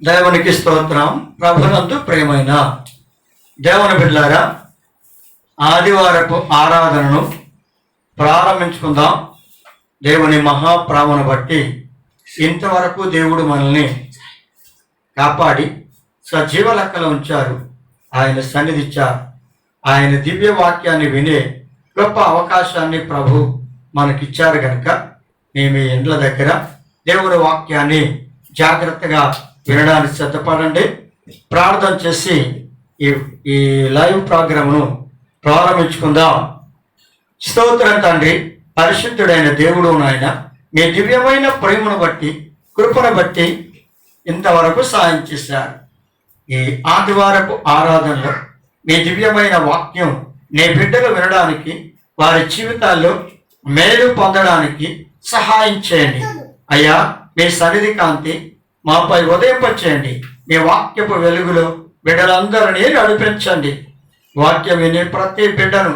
దేవునికి స్తోత్రం. ప్రభునందు ప్రియమైన దేవుని బిడ్డలారా, ఆదివారపు ఆరాధనను ప్రారంభించుకుందాం. దేవుని మహాప్రేమను బట్టి ఇంతవరకు దేవుడు మనల్ని కాపాడి సజీవ లెక్కలో ఉంచారు. ఆయన సన్నిధిచ్చారు. ఆయన దివ్య వాక్యాన్ని వినే గొప్ప అవకాశాన్ని ప్రభు మనకిచ్చారు కనుక మేము ఈ ఇండ్ల దగ్గర దేవుని వాక్యాన్ని జాగ్రత్తగా వినడానికి సిద్ధపడండి. ప్రార్థన చేసి ఈ లైవ్ ప్రోగ్రామ్ను ప్రారంభించుకుందాం. స్తోత్రం తండ్రి, పరిశుద్ధుడైన దేవుడు నాయన, మీ దివ్యమైన ప్రేమను బట్టి కృపను బట్టి ఇంతవరకు సాయం చేశారు. ఈ ఆదివారపు ఆరాధనలో మీ దివ్యమైన వాక్యం నీ బిడ్డలు వినడానికి, వారి జీవితాల్లో మేలు పొందడానికి సహాయం చేయండి అయ్యా. మీ సన్నిధి కాంతి మాపై ఉదయింపచేయండి. మీ వాక్యపు వెలుగులో బిడ్డలందరినీ నడిపించండి. వాక్యం వినే ప్రతి బిడ్డను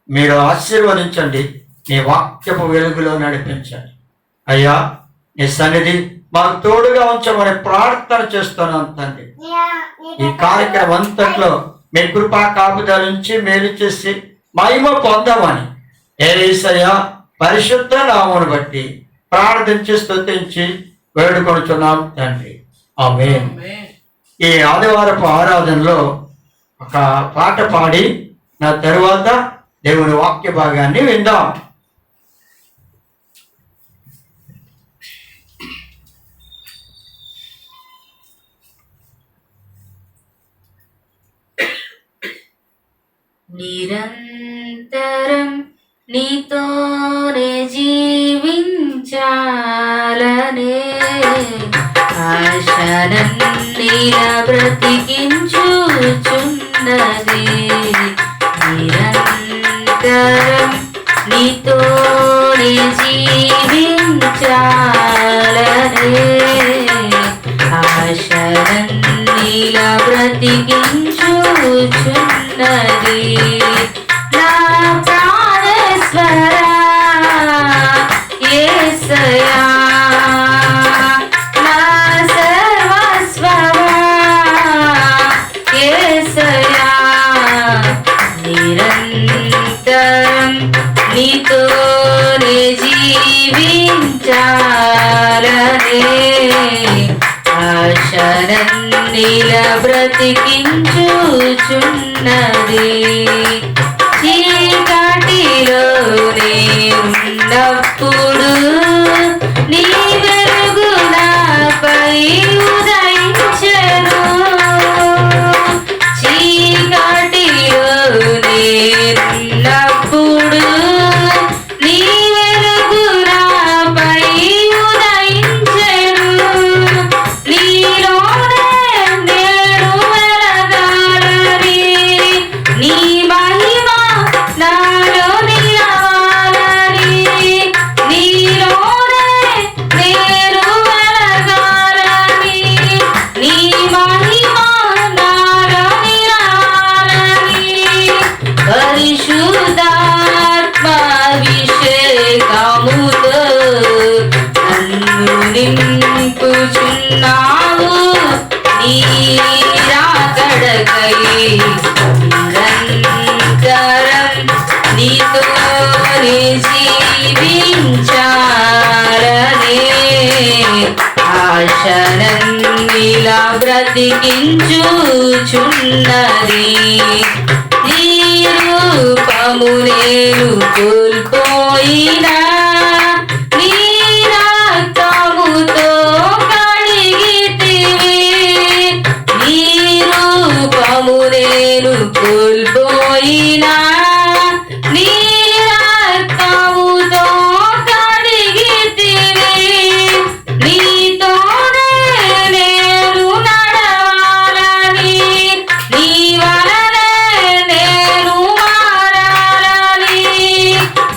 మీరు ఆశీర్వదించండి. మీ వాక్యపు వెలుగులో నడిపించండి అయ్యా. నీ సన్నిధి మాకు తోడుగా ఉంచమని ప్రార్థన చేస్తున్నాను తండ్రి. ఈ కార్యక్రమం అంతట్లో మీ కృపా కాపుదల నుంచి మేలు చేసి మహిమ పొందమని యేసయ్య పరిశుద్ధ నామమును బట్టి ప్రార్థించి స్తుతించి వేడుకొనుచున్నాం తండ్రి. ఆమేన్. ఈ ఆదివారపు ఆరాధనలో ఒక పాట పాడి నా తరువాత దేవుని వాక్య భాగాన్ని విందాం. నిరంతరం నీతోనే జీవించాలనే ఆశనన్నిలా బ్రతికించుచున్నది. నిరంతరం నీతోనే జీవించాలనే ఆశనన్నిలా బ్రతికించుచున్నది. నా ప్రాణేశ్వరా యేసయ్యా, నా సర్వస్వమా యేసయ్యా, నిరంతరం నీతోనే జీవించాలనే ఆశనన్నిలా బ్రతికించుచున్నది. చీకటిలోనే ఉన్నప్పుడు నీ వెలుగు నాపై ఉదయించెను. చీకటిలోనే ఉన్నప్పుడు నీ వెలుగు నాపై ఉదయించెను. నీలోనే నేను వెలగాలని, నీ మహిమ నాలో నిలవాలని. నీలోనే నేను వెలగాలని, నీ మహిమ నాలో నిలవాలని. పరిశుద్ధాత్మాభిషేకముతో నన్ను నింపుచున్నావు. నీ రాకడకై నిరంతరం నీతోనే జీవించాలనే ఆశనన్నిలా బ్రతికించుచున్నది. నీ రూపము నేను కోల్పోయినా, నీ రక్తముతో కడిగితివి. నీ రూపము నేను కోల్పోయినా, నీ రక్తముతో కడిగితివి. నీతోనే నేను నడవాలని, నీ వలనే నేను మారాలని.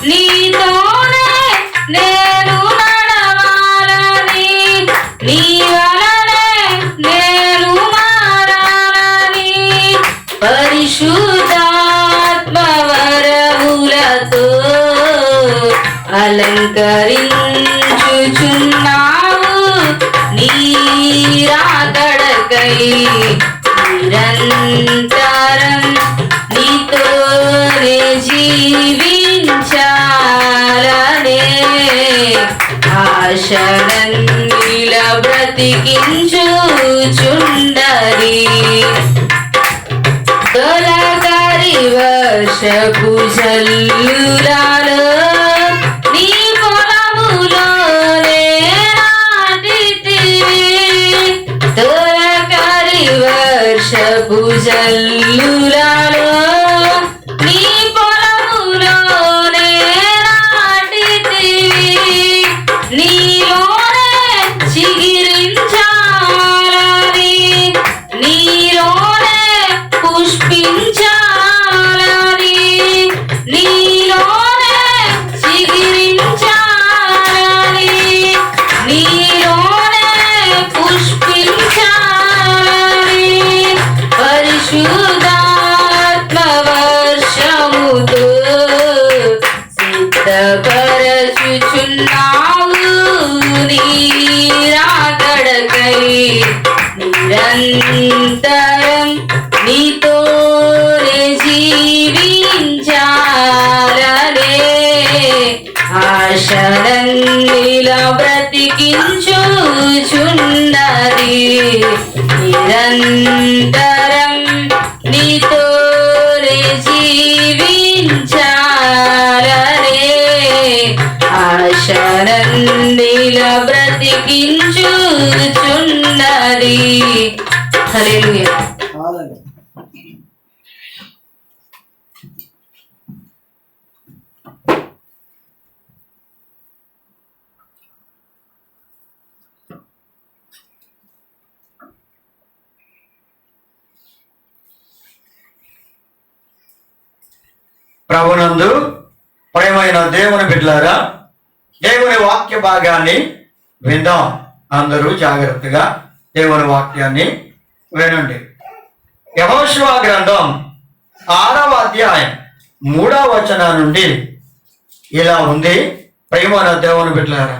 నీతోనే నేను నడవాలని, నీ వలనే నేను మారాలని. పరిశుద్ధాత్మ వరములతో అలంకరించుచున్నావు. నీ రాకడ నిరంతరం నీతోనే జీవించాలనే ఆశనన్నిల బ్రతికించుచుండరి తొలకరి వర్షపు జల్లులలో నీ పొలములోనే నాటితివి తొలకరి వర్షపు జల్లులలో నీ పొలములోనే నాటితివి నీలోనే చిగిరించాలని నీలోనే పుష్పించాలని నీలోనే చిగిరించాలని నీలోనే పుష్పించాలని పరిశుద్ధాత్మ వర్షముతో సిద్ధపరచుచున్నావు నీరాకడకై నిరంతరం నీతోనే జీవించాలనే ఆశనన్నిల బ్రతికించుచున్నది నిరంతరం నీతోనే జీవించాలనే ఆశనన్నిల బ్రతికించుచున్నది. హల్లెలూయా. ప్రభునందు ప్రియమైన దేవుని బిడ్డలారా, దేవుని వాక్య భాగాన్ని విందాం. అందరూ జాగ్రత్తగా దేవుని వాక్యాన్ని వినండి. యెహోషువ గ్రంథం 6వ అధ్యాయం 3వ వచనం నుండి ఇలా ఉంది. ప్రియమైన దేవుని బిడ్డలారా,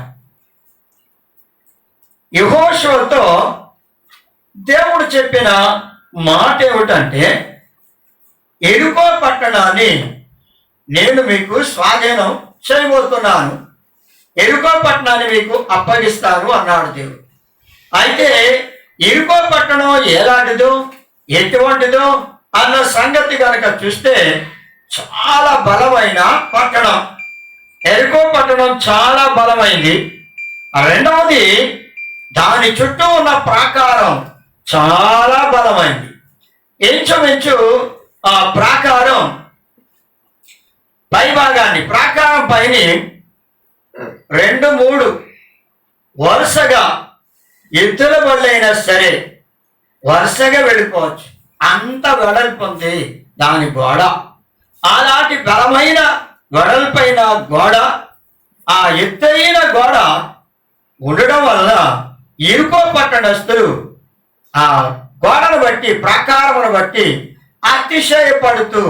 యెహోషువతో దేవుడు చెప్పిన మాట ఏమిటంటే, యెరికో పట్టణాన్ని నేను మీకు స్వాధీనం చేయబోతున్నాను, యెరికో పట్టణాన్ని మీకు అప్పగిస్తాను అన్నాడు దేవుడు. అయితే యెరికో పట్టణం ఎలాంటిదో ఎటువంటిదో అన్న సంగతి కనుక చూస్తే చాలా బలమైన పట్టణం. యెరికో పట్టణం చాలా బలమైంది. రెండవది, దాని చుట్టూ ఉన్న ప్రాకారం చాలా బలమైంది. ఇంచుమించు ఆ ప్రాకారం పై భాగాన్ని, ప్రాకారం పైని 2-3 వరుసగా ఎత్తుల బళ్ళైనా సరే వరుసగా వెళ్ళిపోవచ్చు, అంత వెడల్పు ఉంది దాని గోడ. అలాంటి బలమైన వెడల్పైన గోడ, ఆ ఎత్తైన గోడ ఉండడం వల్ల యెరికో పట్టణస్థులు ఆ గోడను బట్టి, ప్రాకారమును బట్టి అతిశయపడుతూ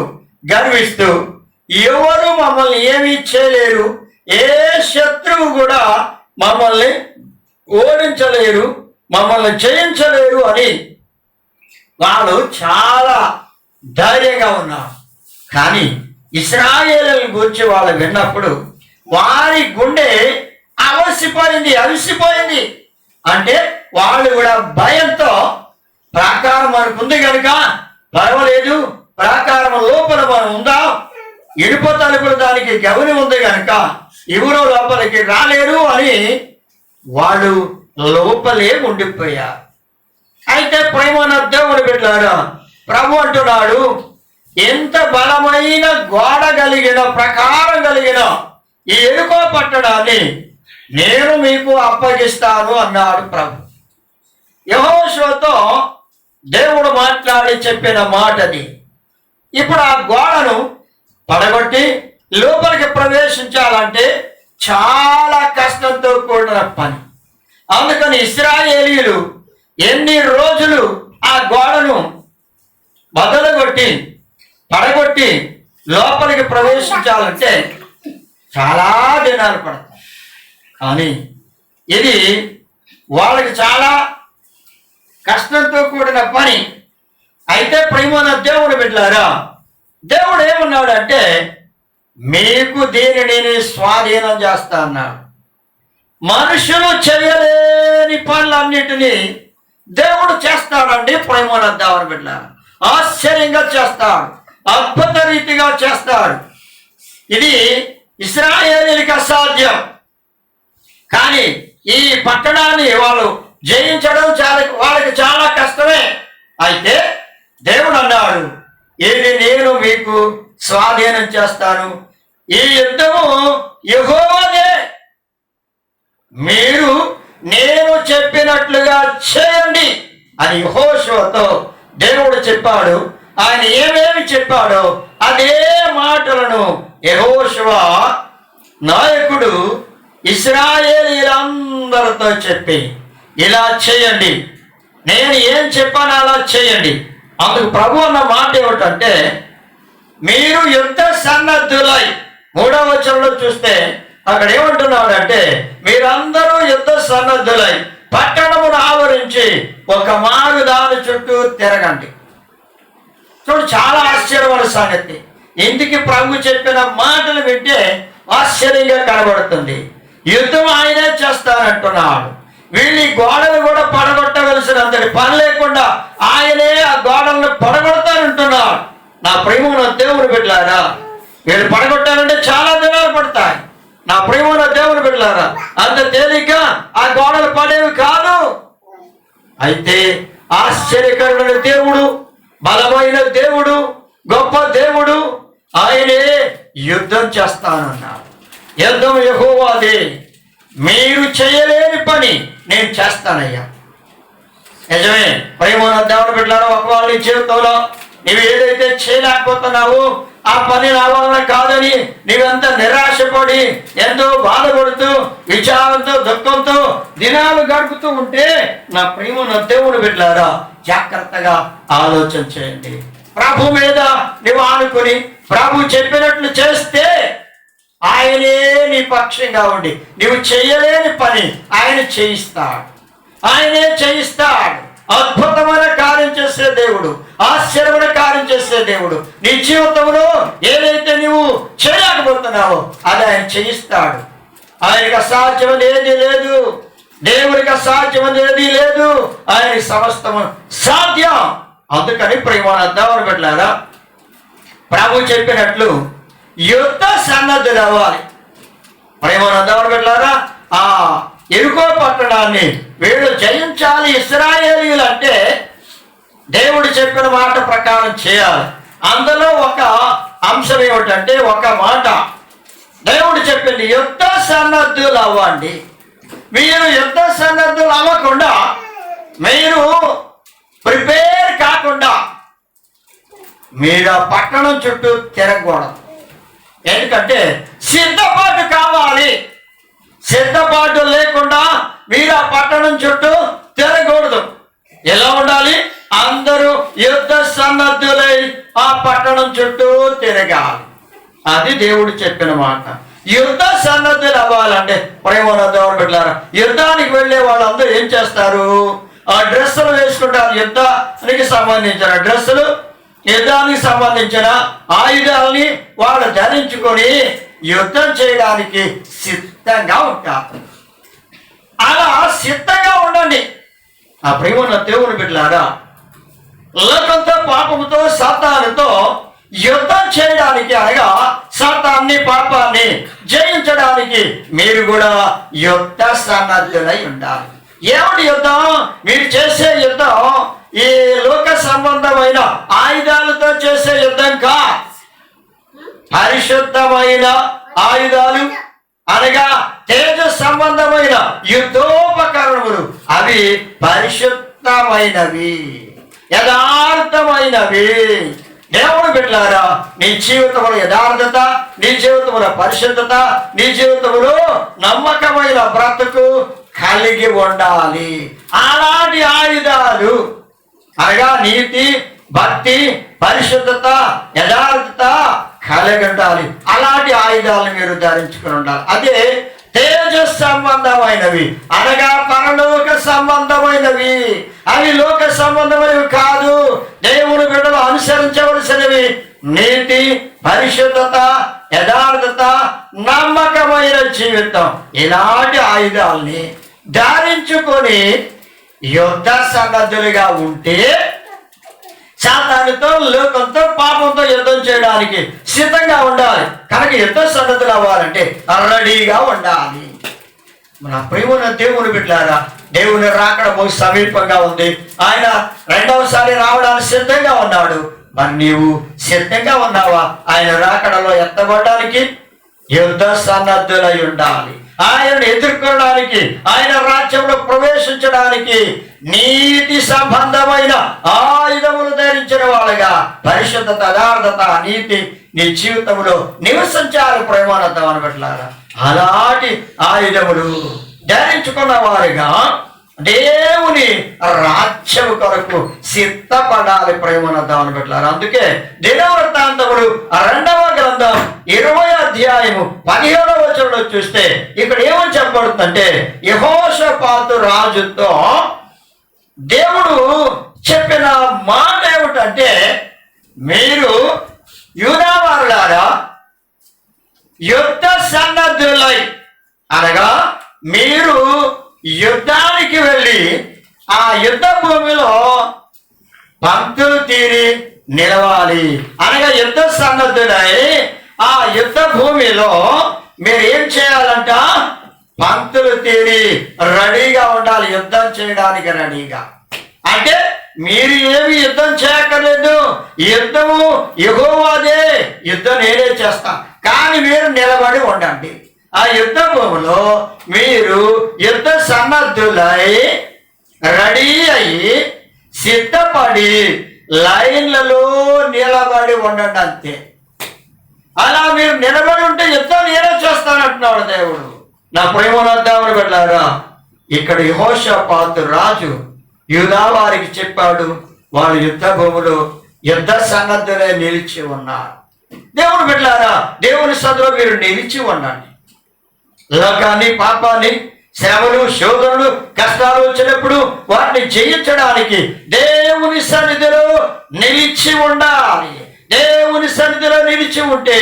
గర్విస్తూ, ఎవరు మమ్మల్ని ఏమీ చేయలేరు, ఏ శత్రువు కూడా మమ్మల్ని ఓడించలేరు, మమ్మల్ని జయించలేరు అని వాళ్ళు చాలా ధైర్యంగా ఉన్నారు. కానీ ఇశ్రాయేలుని గురించి వాళ్ళు విన్నప్పుడు వారి గుండె అలసిపోయింది. అంటే వాళ్ళు కూడా భయంతో, ప్రాకారం మనకు ఉంది కనుక పర్వాలేదు, ప్రాకారం లోపల మనం ఉందాం, ఇనుప తలుపులు దానికి గవని ఉంది కనుక ఎవరో లోపలికి రాలేరు అని వాళ్ళు లోపలే ఉండిపోయారు. అయితే ప్రేమన దేవుని బిడ్డలారా, ప్రభు అంటున్నాడు, ఎంత బలమైన గోడ కలిగిన, ప్రకారం కలిగిన ఈ యెరికో పట్టణాన్ని నేను మీకు అప్పగిస్తాను అన్నాడు ప్రభు. యెహోషువతో దేవుడు మాట్లాడి చెప్పిన మాటది. ఇప్పుడు ఆ గోడను పడగొట్టి లోపలికి ప్రవేశించాలంటే చాలా కష్టంతో కూడిన పని. అందుకని ఇశ్రాయేలీయులు ఎన్ని రోజులు ఆ గోడను బదలగొట్టి పడగొట్టి లోపలికి ప్రవేశించాలంటే చాలా దినాలు పడతాయి. కానీ ఇది వాళ్ళకి చాలా కష్టంతో కూడిన పని. అయితే ప్రియమైన దేవుని బిడ్డలారా, దేవుడు ఏమన్నాడంటే మీకు దీనిని స్వాధీనం చేస్తా అన్నాడు. మనుషులు చేయలేని పనులన్నిటినీ దేవుడు చేస్తాడండి. ప్రియమైన దేవుని బిడ్డలారా, ఆశ్చర్యంగా చేస్తాడు, అద్భుత రీతిగా చేస్తాడు. ఇది ఇశ్రాయేలీయులకు అసాధ్యం, కానీ ఈ పట్టణాన్ని వాళ్ళు జయించడం వాళ్ళకి చాలా కష్టమే. అయితే దేవుడు అన్నాడు, ఇది నేను మీకు స్వాధీనం చేస్తాను, ఈ యుద్ధము యెహోవాదే, మీరు నేను చెప్పినట్లుగా చేయండి అని యెహోషువతో దేవుడు చెప్పాడు. ఆయన ఏమేమి చెప్పాడో అదే మాటలను యెహోషువ నాయకుడు ఇశ్రాయేలీయులందరితో చెప్పి, ఇలా చేయండి, నేను ఏం చెప్పాను అలా చేయండి. అందుకు ప్రభు అన్న మాట ఏమిటంటే, మీరు యుద్ధ సన్నద్ధులై, 3వ వచనంలో చూస్తే అక్కడ ఏమంటున్నాడంటే, మీరందరూ యుద్ధ సన్నద్ధులై పట్టణమును ఆవరించి ఒక మారు దాని చుట్టూ తిరగండి. చూడు, చాలా ఆశ్చర్యమైన సంగతి. ఇందుకు ప్రభు చెప్పిన మాటలు వింటే ఆశ్చర్యంగా కనబడుతుంది. యుద్ధం ఆయనే చేస్తానంటున్నాడు. వీళ్ళు ఈ గోడలు కూడా పడగొట్టవలసినంతటి పని లేకుండా ఆయనే ఆ గోడలను పడగొడతానంటున్నాడు. నా ప్రియమైన దేవుని బిడ్డలారా, వీళ్ళు పడగొట్టాలంటే చాలా దినాలు పడతాయి. నా ప్రియమైన దేవుని బిడ్డలారా, అంత తేలిగ్గా ఆ గోడలు పడేవి కాదు. అయితే ఆశ్చర్యకరుడైన దేవుడు, బలమైన దేవుడు, గొప్ప దేవుడు, ఆయనే యుద్ధం చేస్తానన్నాడు. యుద్ధం యెహోవాదే, మీరు చేయలేని పని నేను చేస్తానయ్యా. నిజమే ప్రియమైన దేవుని బిడ్డలారా, ఒకవేళ నీ జీవితంలో నువ్వు ఏదైతే చేయలేకపోతున్నావో ఆ పని నా వలన కాదని నీవెంత నిరాశపడి ఎంతో బాధపడుతూ విచారంతో దుఃఖంతో దినాలు గడుపుతూ ఉంటే, నా ప్రియమైన దేవుని బిడ్డలారా, జాగ్రత్తగా ఆలోచన చేయండి. ప్రభు మీద నువ్వు ఆనుకుని ప్రభు చెప్పినట్లు చేస్తే ఆయనే నీ పక్షంగా ఉండి నువ్వు చేయలేని పని ఆయన చేయిస్తాడు. ఆయనే చేయిస్తాడు. అద్భుతమైన కార్యం చేసే దేవుడు, ఆశ్చర్యమైన కార్యం చేసే దేవుడు. నీ జీవితంలో ఏదైతే నువ్వు చేయలేకపోతున్నావో అది ఆయన చేయిస్తాడు. ఆయనకు అసాధ్యమని ఏది లేదు, దేవుడికి అసాధ్యమని ఏది లేదు. ఆయనకి సమస్తము సాధ్యం. అందుకని ప్రియమైన దేవుని బిడ్డలారా, ప్రభు చెప్పినట్లు యుద్ధ సన్నద్ధులు అవ్వాలి. ప్రియమైన దేవుని బిడ్డలారా, ఆ యెరికో పట్టణాన్ని వీళ్ళు జయించాలి. ఇశ్రాయేలీయులు అంటే దేవుడు చెప్పిన మాట ప్రకారం చేయాలి. అందులో ఒక అంశం ఏమిటంటే, ఒక మాట దేవుడు చెప్పింది, యుద్ధ సన్నద్ధులు అవ్వండి. మీరు యుద్ధ సన్నద్ధులు అవ్వకుండా, మీరు ప్రిపేర్ కాకుండా మీరు ఆ పట్టణం చుట్టూ తిరగకూడదు. ఎందుకంటే సిద్ధపాటు కావాలి. సిద్ధపాటు లేకుండా మీరు ఆ పట్టణం చుట్టూ తిరగకూడదు. ఎలా ఉండాలి? అందరూ యుద్ధ సన్నద్ధులై ఆ పట్టణం చుట్టూ తిరగాలి. అది దేవుడు చెప్పిన మాట. యుద్ధ సన్నద్ధులు అవ్వాలంటే ప్రేమన దేవుడు బిడ్డలారా, యుద్ధానికి వెళ్ళే వాళ్ళందరూ ఏం చేస్తారు? ఆ డ్రెస్సులు వేసుకుంటారు. యుద్ధానికి సంబంధించిన డ్రెస్సులు, యుద్ధానికి సంబంధించిన ఆయుధాలని వాళ్ళు ధరించుకొని యుద్ధం చేయడానికి సిద్ధంగా ఉంటారు. అలా సిద్ధంగా ఉండండి. ఆ ప్రియమైన దేవుని బిడ్డలారా, లోకంతో, పాపముతో, సాతానుతో యుద్ధం చేయడానికి, అనగా సాతాన్ని, పాపాన్ని జయించడానికి మీరు కూడా యుద్ధ సన్నద్ధులై ఉండాలి. ఏమిటి యుద్ధం? మీరు చేసే యుద్ధం ఈ లోక సంబంధమైన ఆయుధాలతో చేసే యుద్ధం కా, పరిశుద్ధమైన ఆయుధాలు, అనగా తేజ సంబంధమైన యుద్ధోపకరణములు, అవి పరిశుద్ధమైనవి, యథార్థమైనవి. దేవుడు బిడ్డలారా, నీ జీవితంలో యథార్థత, నీ జీవితంలో పరిశుద్ధత, నీ జీవితంలో నమ్మకమైన బ్రతుకు కలిగి ఉండాలి. అలాంటి ఆయుధాలు, అనగా నీతి, భక్తి, పరిశుద్ధత, యథార్థత కలిగి ఉండాలి. అలాంటి ఆయుధాలను మీరు ధరించుకుని ఉండాలి. అదే తేజ సంబంధమైనవి అనగా పరలోక సంబంధమైనవి. అవి లోక సంబంధమైనవి కాదు. దేవుని బిడ్డలు అనుసరించవలసినవి నీతి, పరిశుద్ధత, యథార్థత, నమ్మకమైన జీవితం. ఇలాంటి ఆయుధాలని ధరించుకొని యుద్ధ సన్నద్ధులుగా ఉంటే సాతానుతో, లోకంతో, పాపంతో యుద్ధం చేయడానికి సిద్ధంగా ఉండాలి. కనుక యుద్ధ సన్నద్ధులు అవ్వాలంటే రెడీగా ఉండాలి. మన ప్రేమను దేవుని బిడ్డలారా, దేవుని రాకడ బహు సమీపంగా ఉంది. ఆయన రెండవసారి రావడానికి సిద్ధంగా ఉన్నాడు. మరి నీవు సిద్ధంగా ఉన్నావా? ఆయన రాకడలో ఎత్తబడడానికి యుద్ధ సన్నద్ధులై ఉండాలి. ఆయనను ఎదుర్కొనడానికి, ఆయన రాజ్యంలో ప్రవేశించడానికి నీతి సంబంధమైన ఆయుధములు ధరించిన వాళ్ళగా పరిశుద్ధత, యథార్థత, నీతి నీ జీవితంలో నివసించాలి. ప్రేమానందం అనబట్లారా, అలాంటి ఆయుధములు ధరించుకున్న వారిగా దేవుని రాజ్యం కొరకు సిద్ధపడాలి. ప్రేమానందం అనబట్లారా. అందుకే దినవృత్తాంతములు 2వ గ్రంథం 20వ అధ్యాయము 15వ వచనంలో చూస్తే ఇక్కడ ఏమని చెప్పబడుతుందంటే, యెహోషాపాతు రాజుతో దేవుడు చెప్పిన మాట ఏమిటంటే, మీరు యూదావారులారా యుద్ధ సన్నద్ధులై, అనగా మీరు యుద్ధానికి వెళ్ళి ఆ యుద్ధ భూమిలో పంక్తులు తీరి నిలవాలి. అనగా యుద్ధ సన్నద్ధులై ఆ యుద్ధ భూమిలో మీరు ఏం చేయాలంట? పంక్తులు తీరి రెడీగా ఉండాలి. యుద్ధం చేయడానికి రెడీగా. అంటే మీరు ఏమి యుద్ధం చేయక్కర్లేదు. యుద్ధము యెహోవాదే, యుద్ధం నేనే చేస్తా. కానీ మీరు నిలబడి ఉండండి. ఆ యుద్ధ భూమిలో మీరు యుద్ధ సన్నద్ధులై రెడీ అయ్యి సిద్ధపడి లైన్లలో నిలబడి ఉండండి. అంతే. అలా మీరు నిలబడి ఉంటే యుద్ధం నేనే చేస్తానంటున్నాడు దేవుడు. నా ప్రేమోద్దామని పెట్టారా, ఇక్కడ యెహోషాపాతు రాజు యూదా వారికి చెప్పాడు, వాళ్ళు యుద్ధ భూములు యుద్ధ సన్నద్ధులే నిలిచి ఉన్నారు. దేవుడు పెట్టారా, దేవుని సన్నిధిలో మీరు నిలిచి ఉండండి. లోకాన్ని, పాపాన్ని, శ్రమలు, శోధనలు, కష్టాలు వచ్చినప్పుడు వాటిని జయించడానికి దేవుని సన్నిధిలో నిలిచి ఉండాలి. దేవుని సన్నిధిలో నిలిచి ఉంటే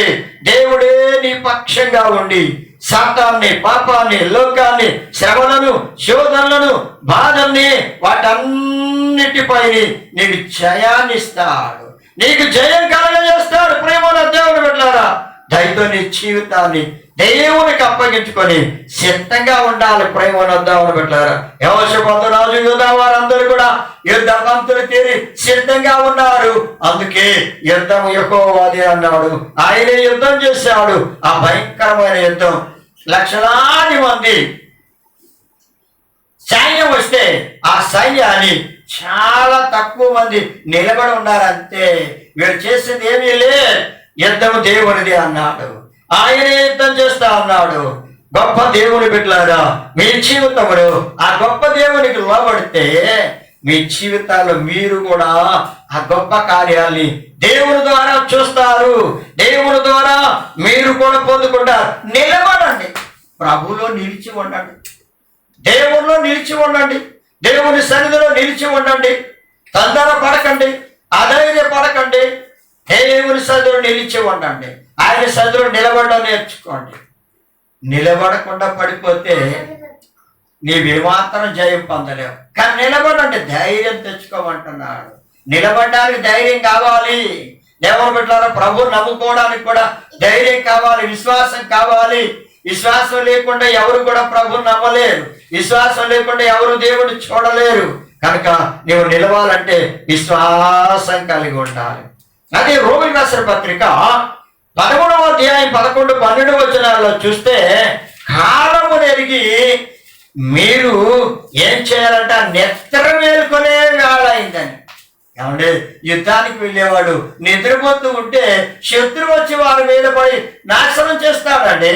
దేవుడే నీ పక్షంగా ఉండి సాతాన్ని, పాపాన్ని, లోకాన్ని, శ్రమలను, శోధనలను, బాధల్ని, వాటన్నిటిపై నీకు జయాన్నిస్తాడు. నీకు జయం కలగజేస్తాడు. ప్రేమల దేవుడు పెట్టారా, దయతో నీ జీవితాన్ని దేవునికి అప్పగించుకొని సిద్ధంగా ఉండాలి. ప్రేమనొద్దామని పెట్టారా, యెహోషాపాతు రాజు యూదా వారందరూ కూడా యుద్ధ పంక్తులు తీరి సిద్ధంగా ఉన్నారు. అందుకే యుద్ధం యెహోవాదే అన్నాడు. ఆయనే యుద్ధం చేశాడు. ఆ భయంకరమైన యుద్ధం, లక్షలాది మంది సైన్యం వస్తే ఆ సైన్యాన్ని చాలా తక్కువ మంది నిలబడి ఉన్నారు. అంతే. వీరు చేసింది ఏమీ లే, యుద్ధం దేవునిది అన్నాడు. ఆయనే యుద్ధం చేస్తా అన్నాడు. గొప్ప దేవుని బిడ్డలారా, మీ జీవితంలో ఆ గొప్ప దేవునికి లోబడితే మీ జీవితాల్లో మీరు కూడా ఆ గొప్ప కార్యాల్ని దేవుని ద్వారా చూస్తారు. దేవుని ద్వారా మీరు కూడా పొందుకుంటారు. నిలబడండి, ప్రభువులో నిలిచి ఉండండి, దేవునిలో నిలిచి ఉండండి, దేవుని సన్నిధిలో నిలిచి ఉండండి. తొందర పడకండి, అధైర్య పడకండి. దేవుని సన్నిధిలో నిలిచి ఉండండి. ఆయన సన్నిధిలో నిలబడడం నేర్చుకోండి. నిలబడకుండా పడిపోతే నీవేమాత్రం జయం పొందలేవు. కానీ నిలబడండి, ధైర్యం తెచ్చుకోమంటున్నాడు. నిలబడడానికి ధైర్యం కావాలి. దేవుని బిడ్డలారా, ప్రభు నమ్ముకోవడానికి కూడా ధైర్యం కావాలి, విశ్వాసం కావాలి. విశ్వాసం లేకుండా ఎవరు కూడా ప్రభుని నమ్మలేరు. విశ్వాసం లేకుండా ఎవరు దేవుడిని చూడలేరు. కనుక నీవు నిలవాలంటే విశ్వాసం కలిగి ఉండాలి. అదే రోమీయులకు రాసిన పత్రిక 11వ అధ్యాయం 11, 12 వచనాల్లో చూస్తే, కాలము నెరిగి మీరు ఏం చేయాలంట? నిద్ర మేలుకొనే వేళ అయిందని. ఏమంటే యుద్ధానికి వెళ్ళేవాడు నిద్రపోతూ ఉంటే శత్రువు వచ్చి వారి మీద పడి నాశనం చేస్తాడండి.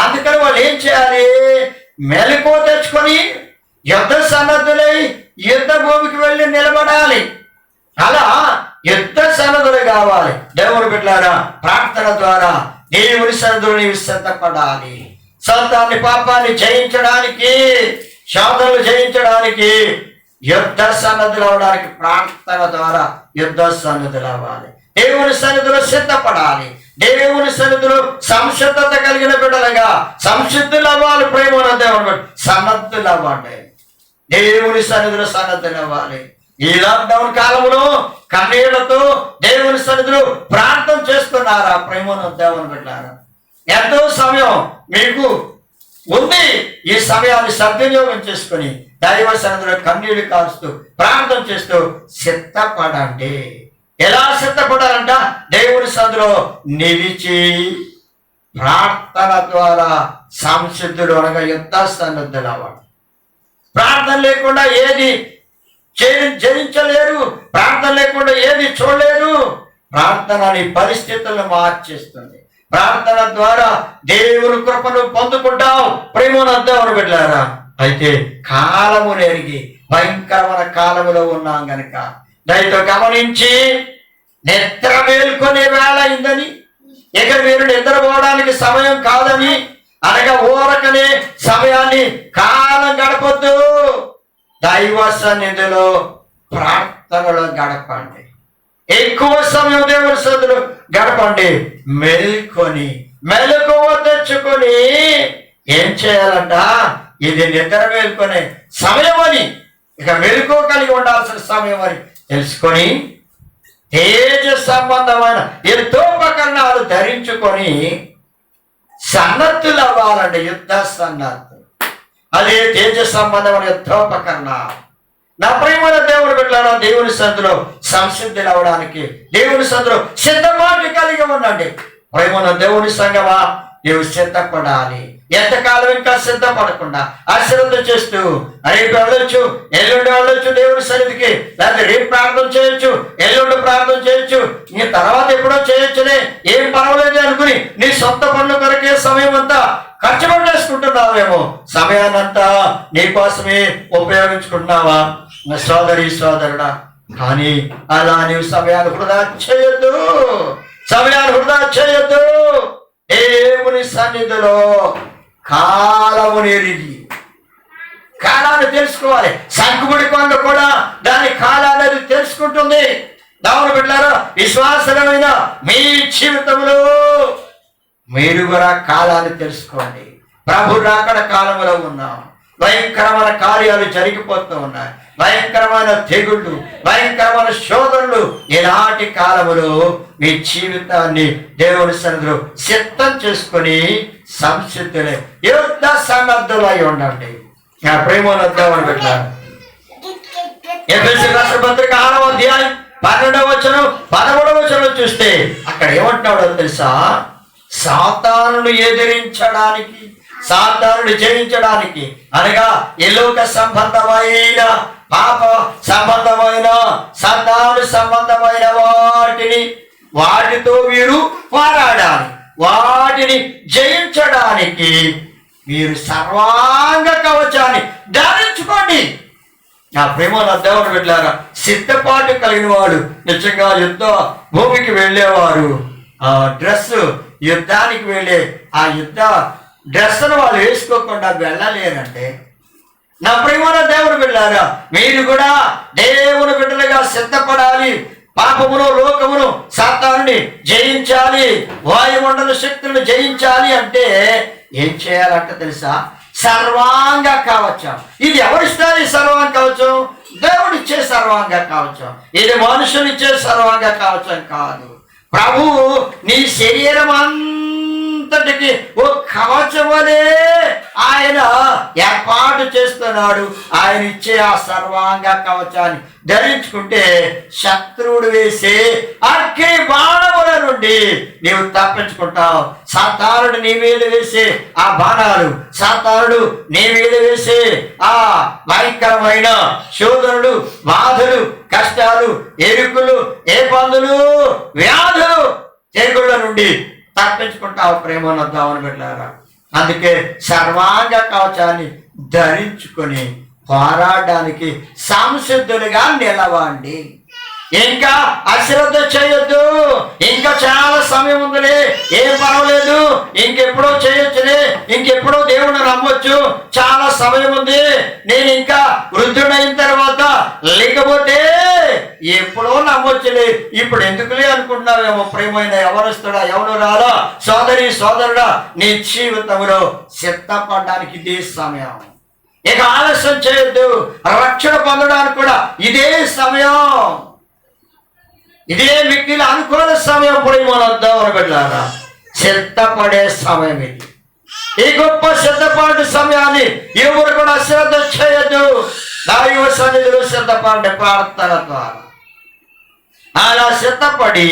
అందుకని వాళ్ళు ఏం చేయాలి? మెలకువ తెచ్చుకొని యుద్ధ సన్నద్ధులై యుద్ధ భూమికి వెళ్ళి నిలబడాలి. అలా యుద్ధ సన్నద్ధులు కావాలి. దేవుని బిడ్డలారా, ప్రార్థన ద్వారా దేవుని సన్నిధిలో నీవు సిద్ధపడాలి. సొంతాన్ని పాపాన్ని జయించడానికి, శోధనలు జయించడానికి, యుద్ధ సన్నద్ధులు అవడానికి ప్రార్థన ద్వారా యుద్ధ సన్నద్ధులు అవ్వాలి. దేవుని సన్నిధిలో సిద్ధపడాలి. దేవుని సన్నిధిలో సంసిద్ధత కలిగిన బిడ్డలుగా సంసిద్ధులు అవ్వాలి. ప్రేమ దేవుని సన్నద్ధులు అవ్వండి. దేవుని సన్నిధిలో సన్నద్ధులు అవ్వాలి. ఈ లాక్డౌన్ కాలంలో కన్నీళ్లతో దేవుని సన్నిధిలో ప్రార్థన చేస్తున్నారా? ప్రేమను దేవుని బిడ్డలారా, ఎంతో సమయం మీకు ఉంది. ఈ సమయాన్ని సద్వినియోగం చేసుకుని దైవ సన్నిధిలో కన్నీళ్లు కారుస్తూ ప్రార్థన చేస్తూ సిద్ధపడండి. ఎలా సిద్ధపడాలంట? దేవుని సన్నిధిలో నిలిచి ప్రార్థన ద్వారా సంసిద్ధులు అనగా యుద్ధ సన్నద్ధులు అవ్వండి. ప్రార్థన లేకుండా ఏది జయించలేరు. ప్రార్థన లేకుండా ఏది చూడలేరు. ప్రార్థన నీ పరిస్థితులను మార్చేస్తుంది. ప్రార్థన ద్వారా దేవుని కృపను పొందుకుంటావు. ప్రేమను దేవుని బిడ్డలారా, అయితే కాలము నెరిగి భయంకరమైన కాలములో ఉన్నాం గనుక దయతో గమనించి నిద్ర మేల్కొనే వేళ అయిందని, ఇక మీరు నిద్రపోవడానికి సమయం కాదని అనగా ఊరకనే సమయాన్ని కాలం గడపొద్దు. దైవ సన్నిధిలో ప్రార్థనలో గడపండి. ఎక్కువ సమయం దేవుని సన్నిధిలో గడపండి. మెలకువ తెచ్చుకొని ఏం చేయాలంట? ఇది నిద్ర మేల్కొనే సమయం అని, ఇక మెలకువ కలిగి ఉండాల్సిన సమయం అని తెలుసుకొని తేజ సంబంధమైన యుద్ధోపకరణాలు ధరించుకొని సన్నద్ధులు అవ్వాలండి. యుద్ధ సన్నద్ధులు, అదే తేజ సంబంధమైన యుద్ధోపకరణాలు. నా ప్రియమైన దేవుని బిడ్డలారా, దేవుని సన్నిధిలో సంసిద్ధులు అవడానికి దేవుని సన్నిధిలో సిద్ధపాటు కలిగి ఉండండి. ప్రియమైన దేవుని సంగమా, నీవు సిద్ధపడాలి. ఎంతకాలం ఇంకా సిద్ధపడకుండా అశ్రద్ధ చేస్తూ రేపు వెళ్ళొచ్చు, ఎల్లుండి వెళ్ళొచ్చు దేవుని సన్నిధికి, లేకపోతే రేపు ప్రార్థన చేయొచ్చు, ఎల్లుండి ప్రార్థన చేయొచ్చు, ఇంక తర్వాత ఎప్పుడో చేయొచ్చునే, ఏం పర్వాలేదు అనుకుని నీ సొంత పనుల కొరకే సమయం అంతా ఖర్చు పెట్టేసుకుంటున్నావేమో. సమయాన్నంతా నీకోసమే ఉపయోగించుకుంటున్నావా సోదరి సోదరుడా? కానీ అలా నీవు సమయాన్ని వృధా చేయొద్దు. సమయాన్ని వృధా చేయొద్దు. దేవుని సన్నిధిలో కాలము నెరిగి కాలాన్ని తెలుసుకోవాలి. సంకుబడి కొండ కూడా దాని కాలాన్ని తెలుసుకుంటుంది. దేవుని బిడ్డలారా, విశ్వాసమైన మీ జీవితంలో మీరు కూడా కాలాన్ని తెలుసుకోండి. ప్రభు రాకడ కాలంలో ఉన్నాం. భయంకరమైన కార్యాలు జరిగిపోతూ ఉన్నాయి. భయంకరమైన తెగుళ్ళు, భయంకరమైన శోధనలు. ఇలాంటి కాలములో మీ జీవితాన్ని దేవుని సన్నిధిలో సిద్ధం చేసుకుని సంసిద్ధులే యుద్ధ సన్నద్ధులై ఉండండి. నా ప్రేమను దేవుని బిడ్డలారా, ఎఫెసీ రాసిన పత్రిక 6వ అధ్యాయం 12వ వచనం 13వ వచనం చూస్తే అక్కడ ఏమంటున్నాడో తెలుసా? సాతానును ఎదిరించడానికి, సాతానుని జయించడానికి అనగా ఈ లోక సంబంధమైన, పాప సంబంధమైన, సాతాను సంబంధమైన వాటితో మీరు పోరాడాలి. వాటిని జయించడానికి మీరు సర్వాంగ కవచాన్ని ధరించుకోండి. నా ప్రేమలో దేవుని బిడ్డలారా, సిద్ధపాటు కలిగిన వాడు నిజంగా యుద్ధ భూమికి వెళ్ళేవారు ఆ డ్రెస్, యుద్ధానికి వెళ్ళే ఆ యుద్ధ డ్రెస్సును వాళ్ళు వేసుకోకుండా వెళ్ళలేరంటే, నా ప్రియమైన దేవుని బిడ్డలారా, మీరు కూడా దేవుని బిడ్డలుగా సిద్ధపడాలి. పాపమును, లోకమును, సాతానుని జయించాలి, వాయుమండల శక్తులను జయించాలి అంటే ఏం చేయాలంటే తెలుసా? సర్వాంగ కవచం. ఇది ఎవరిస్తారు? ఈ సర్వాంగ కవచం దేవుడిచ్చే సర్వాంగ కవచం. ఇది మనుషులిచ్చే సర్వాంగ కవచం కాదు. ప్రభు నీ శరీరం అంతటికి ఓ కవచమనే ఆయన ఏర్పాటు చేస్తున్నాడు. ఆయన ఇచ్చే ఆ సర్వాంగ కవచాన్ని ధరించుకుంటే శత్రువుడు వేసే అగ్ని బాణముల నుండి నీవు తప్పించుకుంటావు. సాతానుడు నీ మీద వేసే ఆ బాణాలు, సాతానుడు నీ మీద వేసే ఆ భయంకరమైన శోధనలు, బాధలు, కష్టాలు, ఎరుకులు, ఇబ్బందులు, వ్యాధులు, తెగుళ్ళ నుండి తప్పించుకుంటావు. ప్రేమను దేవుని బిడ్డలారా, అందుకే సర్వాంగ కవచాన్ని ధరించుకొని పోరాడడానికి సంసిద్ధులుగా నిలవండి. ఇంకా అశ్రద్ధ చేయొద్దు. ఇంకా చాలా సమయం ఉందిలే, ఏం పర్వాలేదు, ఇంకెప్పుడో చేయొచ్చులే, ఇంకెప్పుడో దేవుడిని నమ్మొచ్చు, చాలా సమయం ఉంది, నేను ఇంకా వృద్ధుడైన తర్వాత లేకపోతే ఎప్పుడో నమ్మొచ్చులే, ఇప్పుడు ఎందుకులే అనుకుంటున్నావేమో. ప్రేమైన యవనస్తుడా, యవనురాలా, సోదరి సోదరుడా, నీ జీవితంలో సిద్ధపడడానికి ఇదే సమయం. ఇక ఆలస్యం చేయొద్దు. రక్షణ పొందడానికి కూడా ఇదే సమయం, ఇదే మిక్కిలి అనుకూల సమయం. ప్రేమను పెట్టారా, సిద్ధపడే సమయం ఇది. ఈ గొప్ప సిద్ధపాటు సమయాన్ని ఎవరు కూడా శ్రద్ధ చేయొద్దు. దైవ సన్నిధిలో సిద్ధపడే ప్రార్థన ద్వారా అలా సిద్ధపడి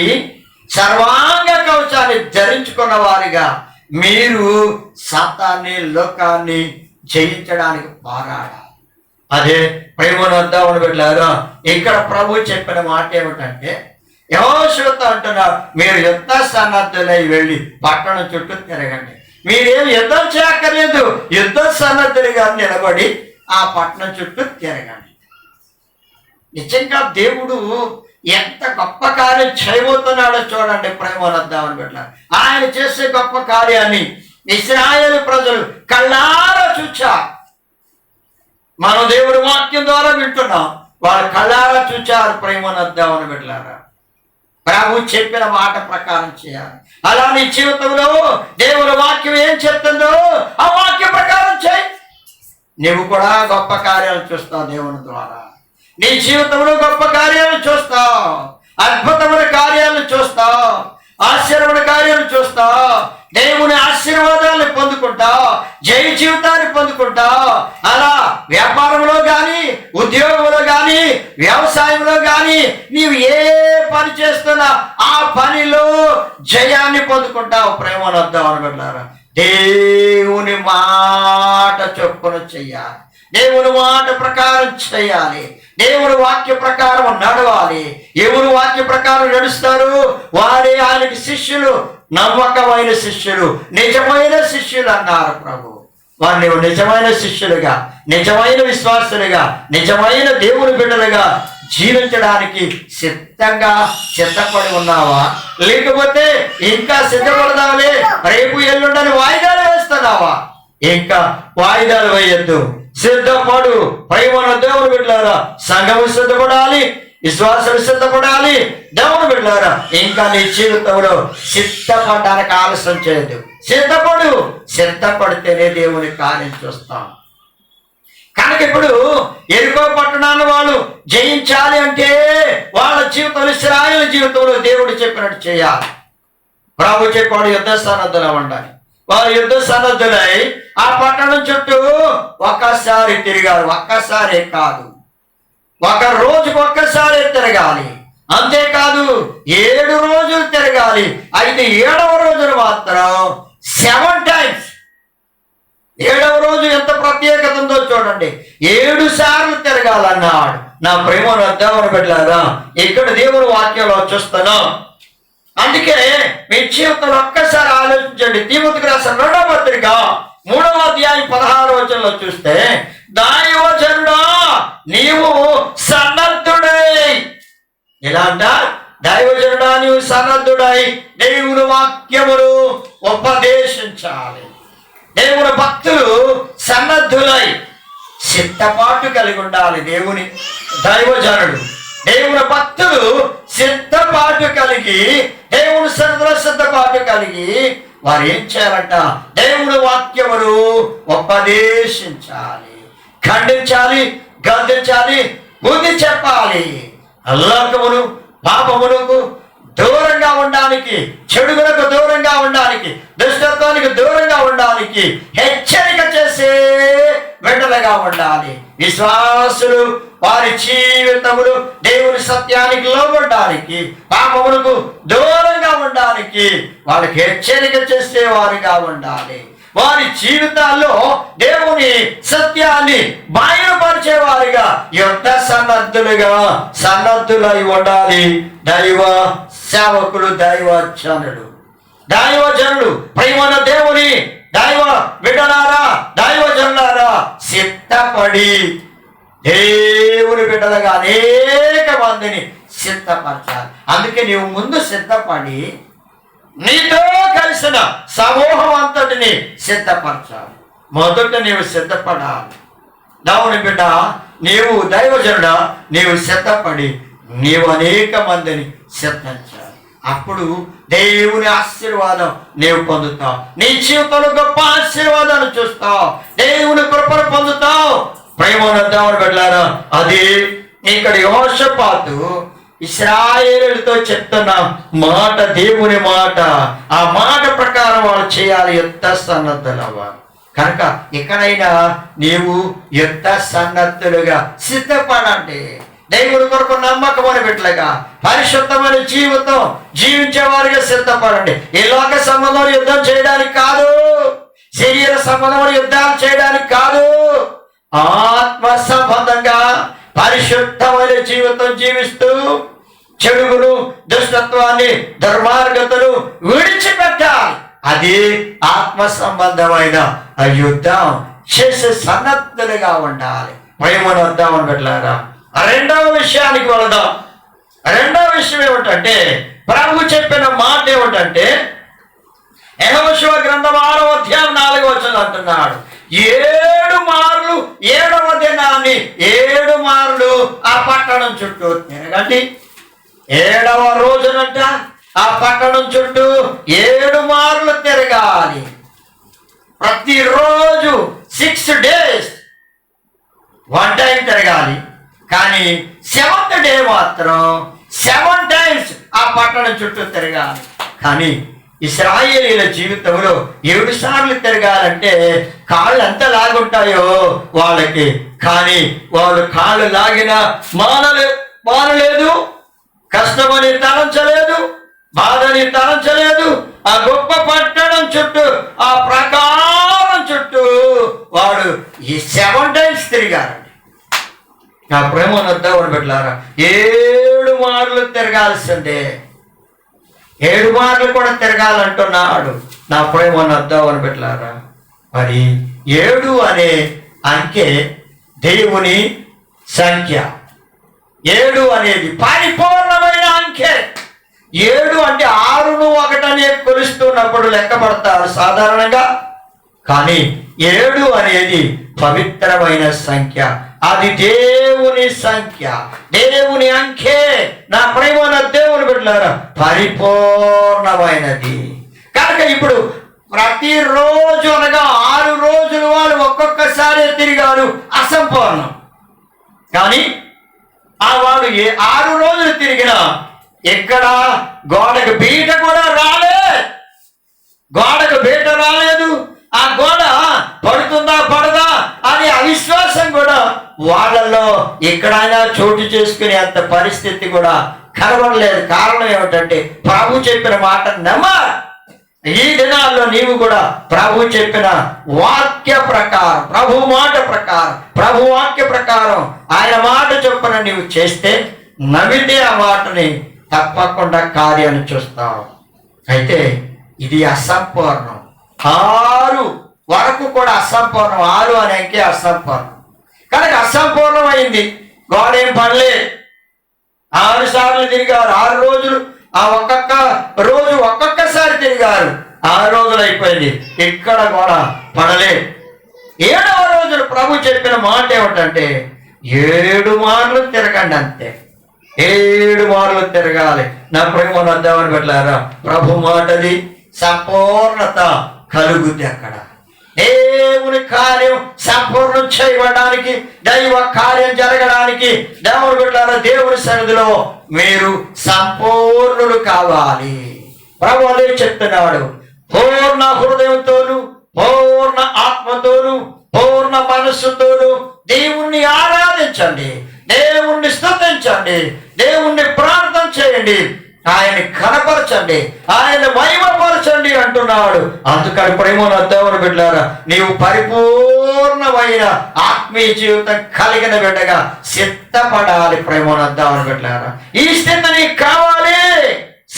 సర్వాంగ కవచాన్ని ధరించుకున్న వారిగా మీరు సాతాన్ని, లోకాన్ని జయించడానికి పోరాడాలి. అదే ప్రేమను పెట్టారా. ఇక్కడ ప్రభు చెప్పిన మాట ఏమిటంటే, యెహోషువతో అంటున్నారు, మీరు యుద్ధ సన్నద్ధులై వెళ్ళి పట్టణం చుట్టూ తిరగండి. మీరేం యుద్ధం చేయక్కర్లేదు, యుద్ధ సన్నద్ధులుగా నిలబడి ఆ పట్టణం చుట్టూ తిరగండి. నిజంగా దేవుడు ఎంత గొప్ప కార్యం చేయబోతున్నాడో చూడండి. ప్రేమను పెట్టారు. ఆయన చేసే గొప్ప కార్యాన్ని ఇశ్రాయేలు ప్రజలు కళ్ళారా చూచారు. మనం దేవుడి వాక్యం ద్వారా వింటున్నాం, వాళ్ళు కళ్ళారా చూచారు. ప్రేమను పెట్టారా. ప్రభు చెప్పిన మాట ప్రకారం చేయాలి. అలా నీ జీవితంలో దేవుని వాక్యం ఏం చెప్తుందో ఆ వాక్యం ప్రకారం చేయి. నువ్వు కూడా గొప్ప కార్యాలు చూస్తావు. దేవుని ద్వారా నీ జీవితంలో గొప్ప కార్యాలు చూస్తావు, అద్భుతమైన కార్యాలను చూస్తావు, ఆశ్చర్యమైన కార్యాలు చూస్తావు, దేవుని ఆశీర్వాదాలను పొందుకుంటావు, జయ జీవితాన్ని పొందుకుంటావు. అలా వ్యాపారంలో కానీ, ఉద్యోగంలో కానీ, వ్యవసాయంలో కానీ నీవు ఏ పని చేస్తున్నా ఆ పనిలో జయాన్ని పొందుకుంటావు. ప్రేమను పెట్టారా. దేవుని మాట చొప్పున చెయ్యాలి, దేవుని మాట ప్రకారం చేయాలి, దేవుని వాక్య ప్రకారం నడవాలి. ఎవరు వాక్య ప్రకారం నడుస్తారు వారే ఆయనకి శిష్యులు, నమ్మకమైన శిష్యులు, నిజమైన శిష్యులు అన్నారు ప్రభు. వారిని నిజమైన శిష్యులుగా, నిజమైన విశ్వాసులుగా, నిజమైన దేవుని బిడ్డలుగా జీవించడానికి సిద్ధపడి ఉన్నావా? లేకపోతే ఇంకా సిద్ధపడదాంలే, రేపు ఎల్లుండని వాయిదాలు వేస్తున్నావా? ఇంకా వాయిదాలు వేయొద్దు, సిద్ధపడు. ప్రేమను దేవుని బిడ్డలారా, సంఘము సిద్ధపడాలి, విశ్వాసాలు సిద్ధపడాలి. దేవుని బిడ్డలారా, ఇంకా నీ జీవితంలో సిద్ధపడడానికి ఆలస్యం చేయదు. సిద్ధపడు. సిద్ధపడితేనే దేవుని కార్యం చూస్తాం. కనుక ఇప్పుడు ఎరుకో పట్టణాన్ని వాళ్ళు జయించాలి అంటే వాళ్ళ జీవితంలో, ఇశ్రాయేలు జీవితంలో దేవుడు చెప్పినట్టు చేయాలి. ప్రభు చెప్పాడు, యుద్ధ సన్నద్ధులు ఉండాలి. వారు యుద్ధ సన్నద్ధులై ఆ పట్టణం చుట్టూ ఒక్కసారి తిరిగారు. ఒక్కసారే కాదు, ఒక రోజుకు ఒక్కసారి తిరగాలి. అంతేకాదు 7 రోజులు తిరగాలి. అయితే 7వ రోజున మాత్రం 7 times. 7వ రోజు ఎంత ప్రత్యేకత ఉందో చూడండి. 7 సార్లు తిరగాలన్నాడు. నా ప్రేమను దేవుని బిడ్డలారా, ఇక్కడ దేవుని వాక్యంలో చూస్తున్నాం. అందుకే మీ జీవితంలో ఒక్కసారి ఆలోచించండి. తీమోతికి రాసిన 2వ పత్రిక 3వ అధ్యాయం 16వ వచనంలో చూస్తే, దైవజనుడా నీవు సన్నద్ధుడై, ఎలా అంట, దైవజనుడా నీవు సన్నద్ధుడై దేవుని వాక్యమును ఉపదేశించాలి. దేవుని భక్తులు సన్నద్ధులై సిద్ధపాటు కలిగి ఉండాలి. దేవుని దైవజనుడు, దేవుని భక్తులు సిద్ధపాటు కలిగి, దేవుని సన్నిధిలో సిద్ధపాటు కలిగి వారు ఏం చేయాలంట, దేవుని వాక్యమును ఉపదేశించాలి, ఖండించాలి, గద్దించాలి, బుద్ధి చెప్పాలి. లోకమును, పాపమునకు దూరంగా ఉండడానికి, చెడుగులకు దూరంగా ఉండడానికి, దుష్టత్వానికి దూరంగా ఉండడానికి హెచ్చరిక చేసే బిడ్డలుగా ఉండాలి. విశ్వాసులు వారి జీవితములు దేవుని సత్యానికి లోబడడానికి, పాపములకు దూరంగా ఉండడానికి వాళ్ళకి హెచ్చరిక చేసే వారిగా ఉండాలి. వారి జీవితాల్లో దేవుని సత్యాన్ని బయలుపరిచేవారిగా, యుద్ధ సన్నద్ధులై ఉండాలి. దైవ సేవకులు, దైవజనులు, ప్రేమన దేవుని దైవ బిడ్డలారా, దైవజనులారా సిద్ధపడి దేవుని బిడ్డలుగా అనేక మందిని సిద్ధపరచాలి. అందుకే నీవు ముందు సిద్ధపడి నీతో కలిసిన సమూహం అంతటిని సిద్ధపరచాలి. మొదట నీవు సిద్ధపడాలి. దేవుని బిడ్డ, నీవు దైవజనుడా, నీవు సిద్ధపడి నీవు అనేక మందిని సిద్ధించాలి. అప్పుడు దేవుని ఆశీర్వాదం నీవు పొందుతావు. నీ జీవితంలో గొప్ప ఆశీర్వాదాన్ని చూస్తావు. దేవుని కృపను పొందుతావు. ప్రేమను దేవుని బిడ్డలారా, అది ఇక్కడ యెహోషాపాతు ఇశ్రాయేలుతో చెప్తున్న మాట, దేవుని మాట. ఆ మాట ప్రకారం వాళ్ళు చేయాలి, యుద్ధ సన్నద్ధులు అవ్వాలి. కనుక ఎక్కడైనా నీవు యుద్ధ సన్నద్ధులుగా సిద్ధపడండి. దేవుని కొరకు నమ్మకమైన బిడ్డలుగా పరిశుద్ధమైన జీవితం జీవించే వారిగా సిద్ధపడండి. ఈ లోక సంబంధం యుద్ధం చేయడానికి కాదు, శరీర సంబంధమైన యుద్ధాలు చేయడానికి కాదు, ఆత్మ సంబంధంగా పరిశుద్ధమైన జీవితం జీవిస్తూ చెడుగును, దుష్టత్వాన్ని, దుర్మార్గతను విడిచిపెట్టాలి. అది ఆత్మ సంబంధమైన యుద్ధం చేసే సన్నద్ధులుగా ఉండాలి. ప్రేమను వద్దామని పెట్టారా. రెండవ విషయానికి వెళదాం. రెండవ విషయం ఏమిటంటే, ప్రభు చెప్పిన మాట ఏమిటంటే, యెహోషువ గ్రంథం 6వ అధ్యాయం 4వ వచనం అంటున్నాడు, 7 మార్లు 7వ దినాన్ని 7 మార్లు ఆ పట్టణం చుట్టూ తిరగండి. 7వ రోజునంట ఆ పట్టణం చుట్టూ 7 మార్లు తిరగాలి. ప్రతిరోజు 6 days 1 time తిరగాలి. కానీ 7th day మాత్రం 7 times ఆ పట్టణం చుట్టూ తిరగాలి. కానీ ఇశ్రాయేలీల జీవితంలో 7 సార్లు తిరగాలంటే కాళ్ళు ఎంత లాగుంటాయో వాళ్ళకి. కానీ వాళ్ళు కాళ్ళు లాగినా మానలేదు, కష్టమని తలంచలేదు, బాధని తలంచలేదు. ఆ గొప్ప పట్టణం చుట్టూ, ఆ ప్రకారం చుట్టూ వాడు ఈ 7 times తిరిగారండి. నా ప్రేమను వద్దామని పెట్టారా, 7 మార్లు తిరగాల్సిందే. 7 మార్లు కూడా తిరగాలంటున్నాడు. నా ప్రేమను వద్దామని పెట్టారా. మరి 7 అనే అంకె దేవుని సంఖ్య. 7 అనేది పరిపూర్ణమైన అంకె. 7 అంటే 6ను 1 అనే కొలుస్తున్నప్పుడు లెక్కపడతారు సాధారణంగా. కానీ 7 అనేది పవిత్రమైన సంఖ్య. అది దేవుని సంఖ్య, దేవుని అంకె. నా ప్రేమ దేవుని బిడ్డలారా, పరిపూర్ణమైనది. కనుక ఇప్పుడు ప్రతిరోజు అనగా 6 రోజులు వాళ్ళు ఒక్కొక్కసారి తిరిగారు, అసంపూర్ణం. కానీ ఆ వాళ్ళు 6 రోజులు తిరిగిన ఎక్కడ గోడకు బీట కూడా గోడకు బీట రాలేదు. ఆ గోడ పడుతుందా పడదా అని అవిశ్వాసం కూడా వాళ్ళల్లో ఎక్కడైనా చోటు చేసుకునే అంత పరిస్థితి కూడా కనబడలేదు. కారణం ఏమిటంటే ప్రభు చెప్పిన మాట నమ్మాలి. ఈ దినాల్లో నీవు కూడా ప్రభు చెప్పిన వాక్య ప్రకారం, ప్రభు మాట ప్రకారం, ప్రభు వాక్య ప్రకారం ఆయన మాట చొప్పున నీవు చేస్తే, నమ్మితే ఆ మాటని తప్పకుండా కార్యాన్ని చూస్తావు. అయితే ఇది అసంపూర్ణం. 6 వరకు కూడా అసంపూర్ణం. 6 అనేకే అసంపూర్ణం. కనుక అసంపూర్ణమైంది. గోడ ఏం పడలే. 6 సార్లు తిరిగారు. 6 రోజులు ఆ ఒక్కొక్క రోజు ఒక్కొక్కసారి తిరిగారు. 6 రోజులు అయిపోయింది, ఇక్కడ కూడా పడలే. 7వ రోజున ప్రభు చెప్పిన మాట ఏమిటంటే 7 మార్లు తిరగండి, అంతే. 7 మార్లు తిరగాలి. నా ప్రేమను వద్దామని పెట్టారా. ప్రభు మాటది సంపూర్ణత కలుగుద్ది. అక్కడ దేవుని కార్యం సంపూర్ణం చేయబడడానికి, దైవ కార్యం జరగడానికి దేవుని బిడ్డలారా, దేవుని సన్నిధిలో మీరు సంపూర్ణులు కావాలి. ప్రభు అదే చెప్తున్నాడు. పూర్ణ హృదయంతోను, పూర్ణ ఆత్మతోను, పూర్ణ మనస్సుతోను దేవుణ్ణి ఆరాధించండి, దేవుణ్ణి స్తుతించండి, దేవుణ్ణి ప్రార్థన చేయండి, ఆయన్ని కనపరచండి, ఆయన మహిమపరచండి అంటున్నాడు. అందుకని ప్రేమను దేవుని బిడ్డలారా, నీవు పరిపూర్ణమైన ఆత్మీయ జీవితం కలిగిన బిడ్డగా సిద్ధపడాలి. ప్రేమను దేవుని బిడ్డలారా, ఈ స్థితి నీకు కావాలి,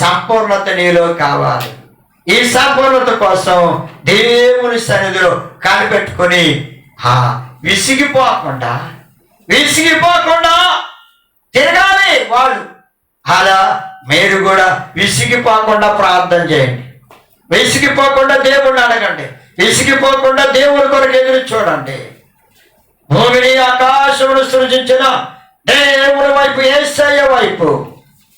సంపూర్ణత నీలో కావాలి. ఈ సంపూర్ణత కోసం దేవుని సన్నిధిలో కనిపెట్టుకొని విసిగిపోకుండా విసిగిపోకుండా తిరగాలి వాళ్ళు. అలా మీరు కూడా విసిగిపోకుండా ప్రార్థన చేయండి, విసిగిపోకుండా దేవుణ్ణి అడగండి, విసిగిపోకుండా దేవుని కొరకు ఎదురు చూడండి. భూమిని ఆకాశమును సృజించిన దేవుని వైపు, యేసయ్య వైపు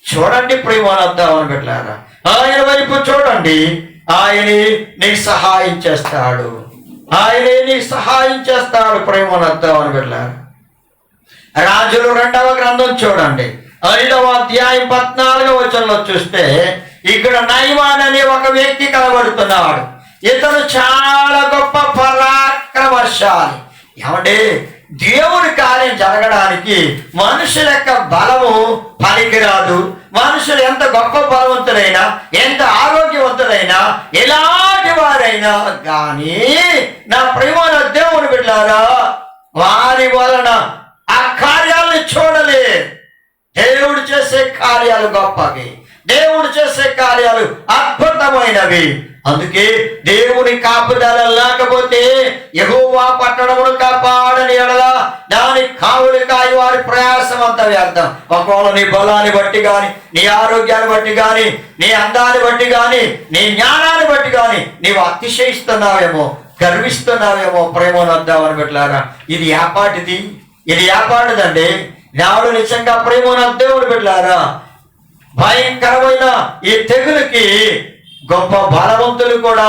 చూడండి. ప్రియమానందామని పెట్టారా, ఆయన వైపు చూడండి. ఆయనే నీకు సహాయం చేస్తాడు, ఆయనే నీకు సహాయం చేస్తాడు. ప్రియమానందామని పెట్టారు. రాజులు 2వ గ్రంథం చూడండి, 5వ అధ్యాయం 14వ వచనంలో చూస్తే ఇక్కడ నయమాన్ అనే ఒక వ్యక్తి కనబడుతున్నాడు. ఇతను చాలా గొప్ప పరాక్రమశాలి. ఏమంటే దేవుని కార్యం జరగడానికి మనుషుల యొక్క బలము పనికిరాదు. మనుషులు ఎంత గొప్ప బలవంతులైనా, ఎంత ఆరోగ్యవంతులైనా, ఎలాంటి వారైనా కానీ నా ప్రియమైన దేవుని బిడ్డలారా, వారి వలన ఆ కార్యాలను చూడలే. దేవుడు చేసే కార్యాలు గొప్పవి, దేవుడు చేసే కార్యాలు అద్భుతమైనవి. అందుకే దేవుని కాపుదల లేకపోతే యెహోవా పట్టణమును కాపాడని ఎడల దాని కావులు కాయి వారి ప్రయాసం అంత వ్యర్థం. ఒకవేళ నీ బలాన్ని బట్టి కానీ, నీ ఆరోగ్యాన్ని బట్టి కానీ, నీ అందాన్ని బట్టి కానీ, నీ జ్ఞానాన్ని బట్టి కానీ నీవు అతిశయిస్తున్నావేమో, గర్విస్తున్నావేమో. ప్రేమనొద్దామని పెట్టారా, ఇది ఏపాటిది, ఇది ఏపాటిదండి. నాడు నిజంగా ప్రేమనొద్దేవుని పెట్టారా, భయంకరమైన ఈ తెగులుకి గొప్ప బలవంతులు కూడా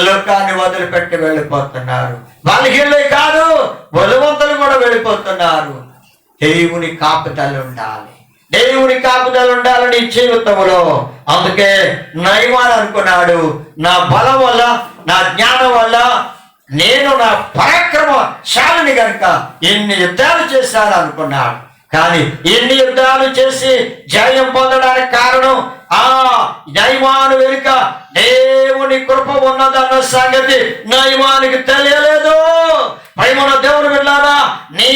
లోకాన్ని వదిలిపెట్టి వెళ్ళిపోతున్నారు. బలహీనులే కాదు, బలవంతులు కూడా వెళ్ళిపోతున్నారు. దేవుని కాపుదల ఉండాలి, దేవుని కాపుదల ఉండాలి నీ జీవితంలో. అందుకే నయమాన్ అనుకున్నాడు, నా బలం వల్ల, నా జ్ఞానం వల్ల, నేను నా పరాక్రమశాలిని కనుక ఎన్ని యుద్ధాలు చేశాను అనుకున్నాడు. కానీ ఎన్ని యుద్ధాలు చేసి జయం పొందడానికి కారణం ఆ నయమాను వెనుక దేవుని కృప ఉన్నదన్న సంగతి నయమానికి తెలియలేదు. ప్రేమన దేవుని బిడ్డలారా, నీ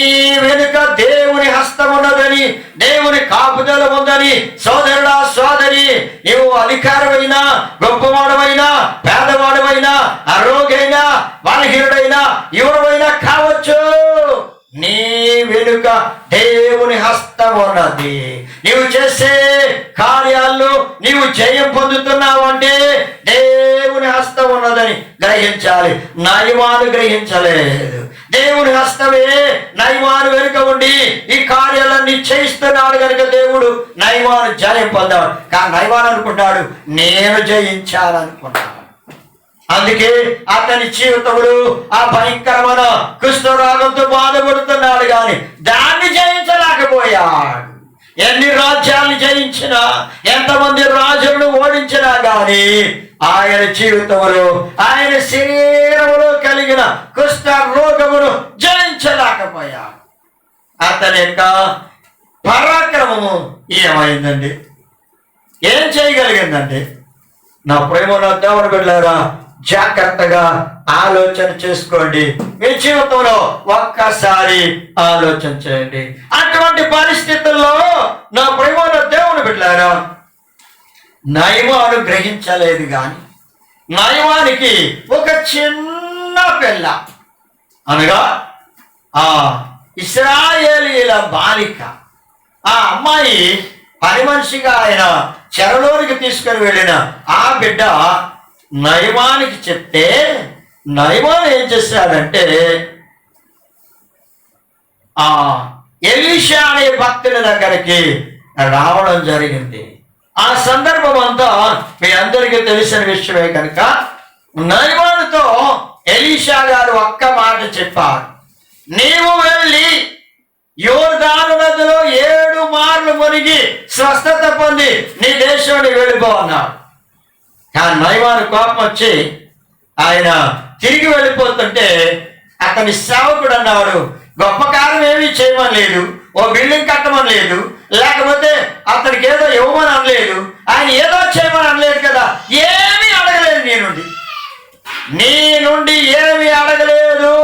వెనుక దేవుని హస్తం ఉన్నదని, దేవుని కాపుదల ఉందని, సోదరుడా సోదరి, నీవు అధికారమైనా, గొప్పవాడమైనా, పేదవాడమైనా, ఆరోగ్యమైనా, బలహీనుడైనా, ఎవరైనా కావచ్చు, నీ వెనుక దేవుని హస్తం ఉన్నది. నీవు చేసే కార్యాల్లో నీవు జయం పొందుతున్నావు అంటే దేవుని హస్తం ఉన్నదని గ్రహించాలి. నయమాను గ్రహించలేదు. దేవుని హస్తమే నయమాను వెనుక ఉండి ఈ కార్యాలన్నీ చేయిస్తున్నాడు కనుక దేవుడు నయమాను జయం పొందాడు. కానీ నయమాను అనుకున్నాడు, నేను జయించాలనుకున్నాడు. అందుకే అతని జీవితంలో ఆ భయంకరమైన కుష్ఠరోగంతో బాధపడుతున్నాడు, కానీ దాన్ని జయించలేకపోయాడు. ఎన్ని రాజ్యాలను జయించినా, ఎంతమంది రాజులను ఓడించినా కానీ ఆయన జీవితంలో, ఆయన శరీరంలో కలిగిన కుష్ఠ రోగమును జయించలేకపోయాడు. అతని యొక్క పరాక్రమము ఏమైందండి? ఏం చేయగలిగిందండి? నా ప్రేమ నా దేవుని బిడ్డలారా, జాగ్రత్తగా ఆలోచన చేసుకోండి. మీ జీవితంలో ఒక్కసారి ఆలోచన చేయండి. అటువంటి పరిస్థితుల్లో నా ప్రేమ నా దేవుని బిడ్డలారా, నయమాను గ్రహించలేదు. కానీ నయమానికి ఒక చిన్న పిల్ల, అనగా ఆ ఇశ్రాయేలీయుల బాలిక, ఆ అమ్మాయి పని మనిషిగా ఆయన చెరలోనికి తీసుకుని వెళ్ళిన ఆ బిడ్డ నయమానికి చెప్తే, నయమాన్ ఏం చేశాడంటే ఆ ఎలీషా అనే భక్తుల దగ్గరికి రావడం జరిగింది. ఆ సందర్భం అంతా మీ అందరికీ తెలిసిన విషయమే కనుక నయమానుతో ఎలీషా గారు ఒక్క మాట చెప్పారు, నీవు వెళ్ళి యోర్దాను నదిలో 7 మార్లు మునిగి స్వస్థత పొంది నీ దేశాన్ని వెళ్ళిపో అన్నాడు. కానీ నయమాను కోపం వచ్చి ఆయన తిరిగి వెళ్ళిపోతుంటే అతని సేవకుడు అన్నాడు, గొప్ప కార్యం ఏమీ చేయమని లేదు, ఓ బిల్డింగ్ కట్టమని లేదు, లేకపోతే అతనికి ఏదో ఇవ్వమని అనలేదు, ఆయన ఏదో చేయమని అనలేదు కదా, ఏమీ అడగలేదు, నీ నుండి ఏమీ అడగలేదు.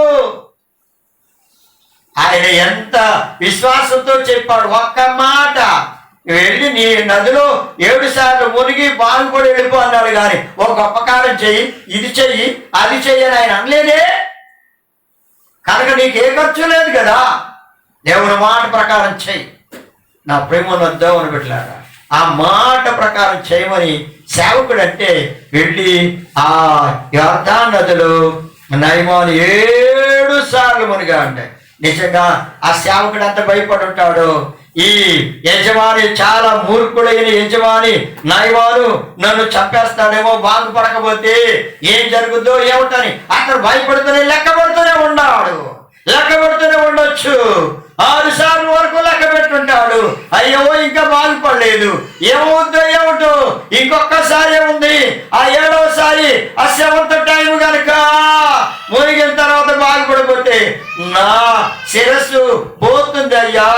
ఆయన ఎంత విశ్వాసంతో చెప్పాడు, ఒక్క మాట, వెళ్ళి నీ నదిలో 7 సార్లు మునిగి బాగుపడి వెళ్ళిపో అన్నాడు. కానీ ఒక గొప్ప కార్యం చెయ్యి, ఇది చెయ్యి, అది చెయ్యి అని ఆయన అనలేదే. కనుక నీకు ఏ ఖర్చు లేదు కదా, దేవుని మాట ప్రకారం చెయ్యి. నా ప్రేమను దేవుని బిడ్డలారా, ఆ మాట ప్రకారం చేయమని సేవకుడు అంటే వెళ్ళి ఆ యొర్దాను నదిలో నయమాను 7 సార్లు మునిగా ఉంటాయి. నిజంగా ఆ సేవకుడు అంత భయపడి ఉంటాడు. ఈ యజమాని చాలా మూర్ఖుడైన యజమాని నయమాను నన్ను చంపేస్తాడేమో, బాగుపడకపోతే ఏం జరుగుద్దో ఏమిటని అతను భయపడుతూనే లెక్క పెడుతూనే ఉండొచ్చు. 6 సార్లు వరకు లెక్క పెట్టుంటాడు. అయ్యో ఇంకా బాగుపడలేదు, ఏమవుద్దో ఏమిటో, ఇంకొకసారి ఉంది. ఆ 7వసారి ఆ 7th టైం కనుక మునిగిన తర్వాత బాగుపడిపోతే నా శిరస్సు పోతుంది అయ్యా,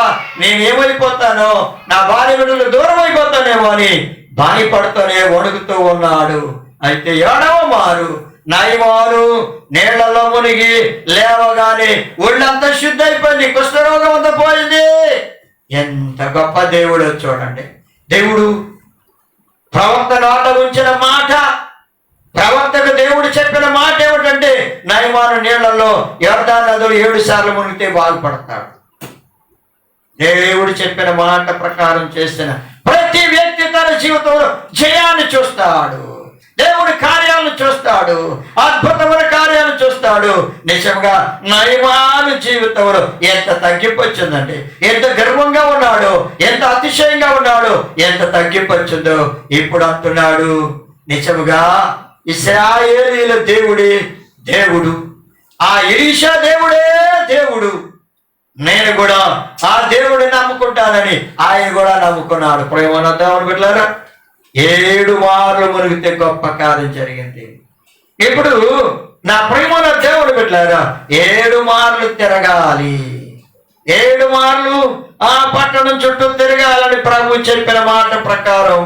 నేనేమైపోతానో, నా భార్య బిడ్డలు దూరం అయిపోతానేమో అని భయపడుతూనే వణుకుతూ ఉన్నాడు. అయితే 7వ మారు నయమాను నీళ్లలో మునిగి లేవగానే ఒళ్ళంతా శుద్ధి అయిపోయింది, కుష్ఠరోగం అంతా పోయింది. ఎంత గొప్ప దేవుడో చూడండి. దేవుడు ప్రవక్త నోట ఉంచిన మాట, ప్రవక్తకు దేవుడు చెప్పిన మాట ఏమిటంటే నయమాను నీళ్లలో యొర్దాను నదిలో 7 సార్లు మునిగితే బాగుపడతాడు. దేవుడు చెప్పిన మాట ప్రకారం చేసిన ప్రతి వ్యక్తి తన జీవితంలో జయాన్ని చూస్తాడు, దేవుడి కార్యాలను చూస్తాడు, అద్భుతమైన కార్యాలను చూస్తాడు. నిజంగా నయమాను జీవితంలో ఎంత తగ్గింపు వచ్చిందండి, ఎంత గర్వంగా ఉన్నాడు, ఎంత అతిశయంగా ఉన్నాడు, ఎంత తగ్గింపు వచ్చిందో. ఇప్పుడు అంటున్నాడు, నిజముగా ఇశ్రాయేలీయుల దేవుడు ఆ ఎలీషా దేవుడు, నేను కూడా ఆ దేవుడిని నమ్ముకుంటానని ఆయన కూడా నమ్ముకున్నాడు. ప్రేమన్న దేవుని బిడ్డలారా, 7 మార్లు మునిగితే గొప్ప కార్యం జరిగింది. ఇప్పుడు నా ప్రేమన్న దేవుని బిడ్డలారా, 7 మార్లు తిరగాలి, 7 మార్లు ఆ పట్టణం చుట్టూ తిరగాలని ప్రభు చెప్పిన మాట ప్రకారం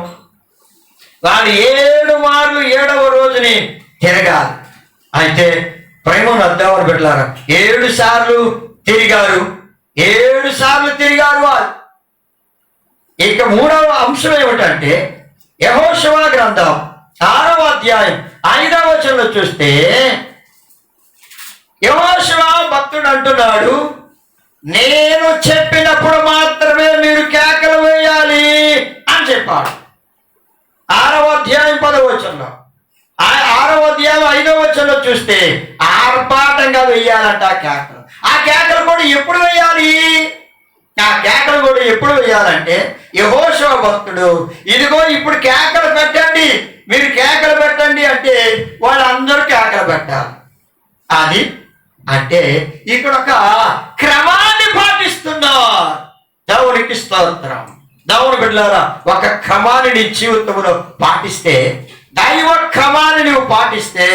వాళ్ళు 7 మార్లు 7వ రోజుని తిరగాలి. అయితే ప్రేమను దేవుని బిడ్డలారా, 7 సార్లు తిరిగారు వాళ్ళు. ఇక 3వ అంశం ఏమిటంటే యెహోషువ గ్రంథం 6వ అధ్యాయం 5వ వచనంలో చూస్తే యెహోషువ భక్తుడు అంటున్నాడు, నేను చెప్పినప్పుడు మాత్రమే మీరు కేకలు వేయాలి అని చెప్పాడు. 6వ అధ్యాయం 10వ వచనంలో, 6వ అధ్యాయం 5వ వచనంలో చూస్తే ఆర్భాటంగా వేయాలంట ఆ కేకలు కూడా ఎప్పుడు వేయాలి? ఆ కేకలు కూడా ఎప్పుడు వేయాలంటే యెహోషువ భక్తుడు ఇదిగో ఇప్పుడు కేకలు పెట్టండి, మీరు కేకలు పెట్టండి అంటే వాళ్ళందరూ కేకలు పెట్టాలి. అది అంటే ఇక్కడ ఒక క్రమాన్ని పాటిస్తున్నారు. దేవునికి స్తోత్రం. దేవుని బిడ్డలారా, ఒక క్రమాన్ని నీ జీవితంలో పాటిస్తే, దైవ క్రమాన్ని నువ్వు పాటిస్తే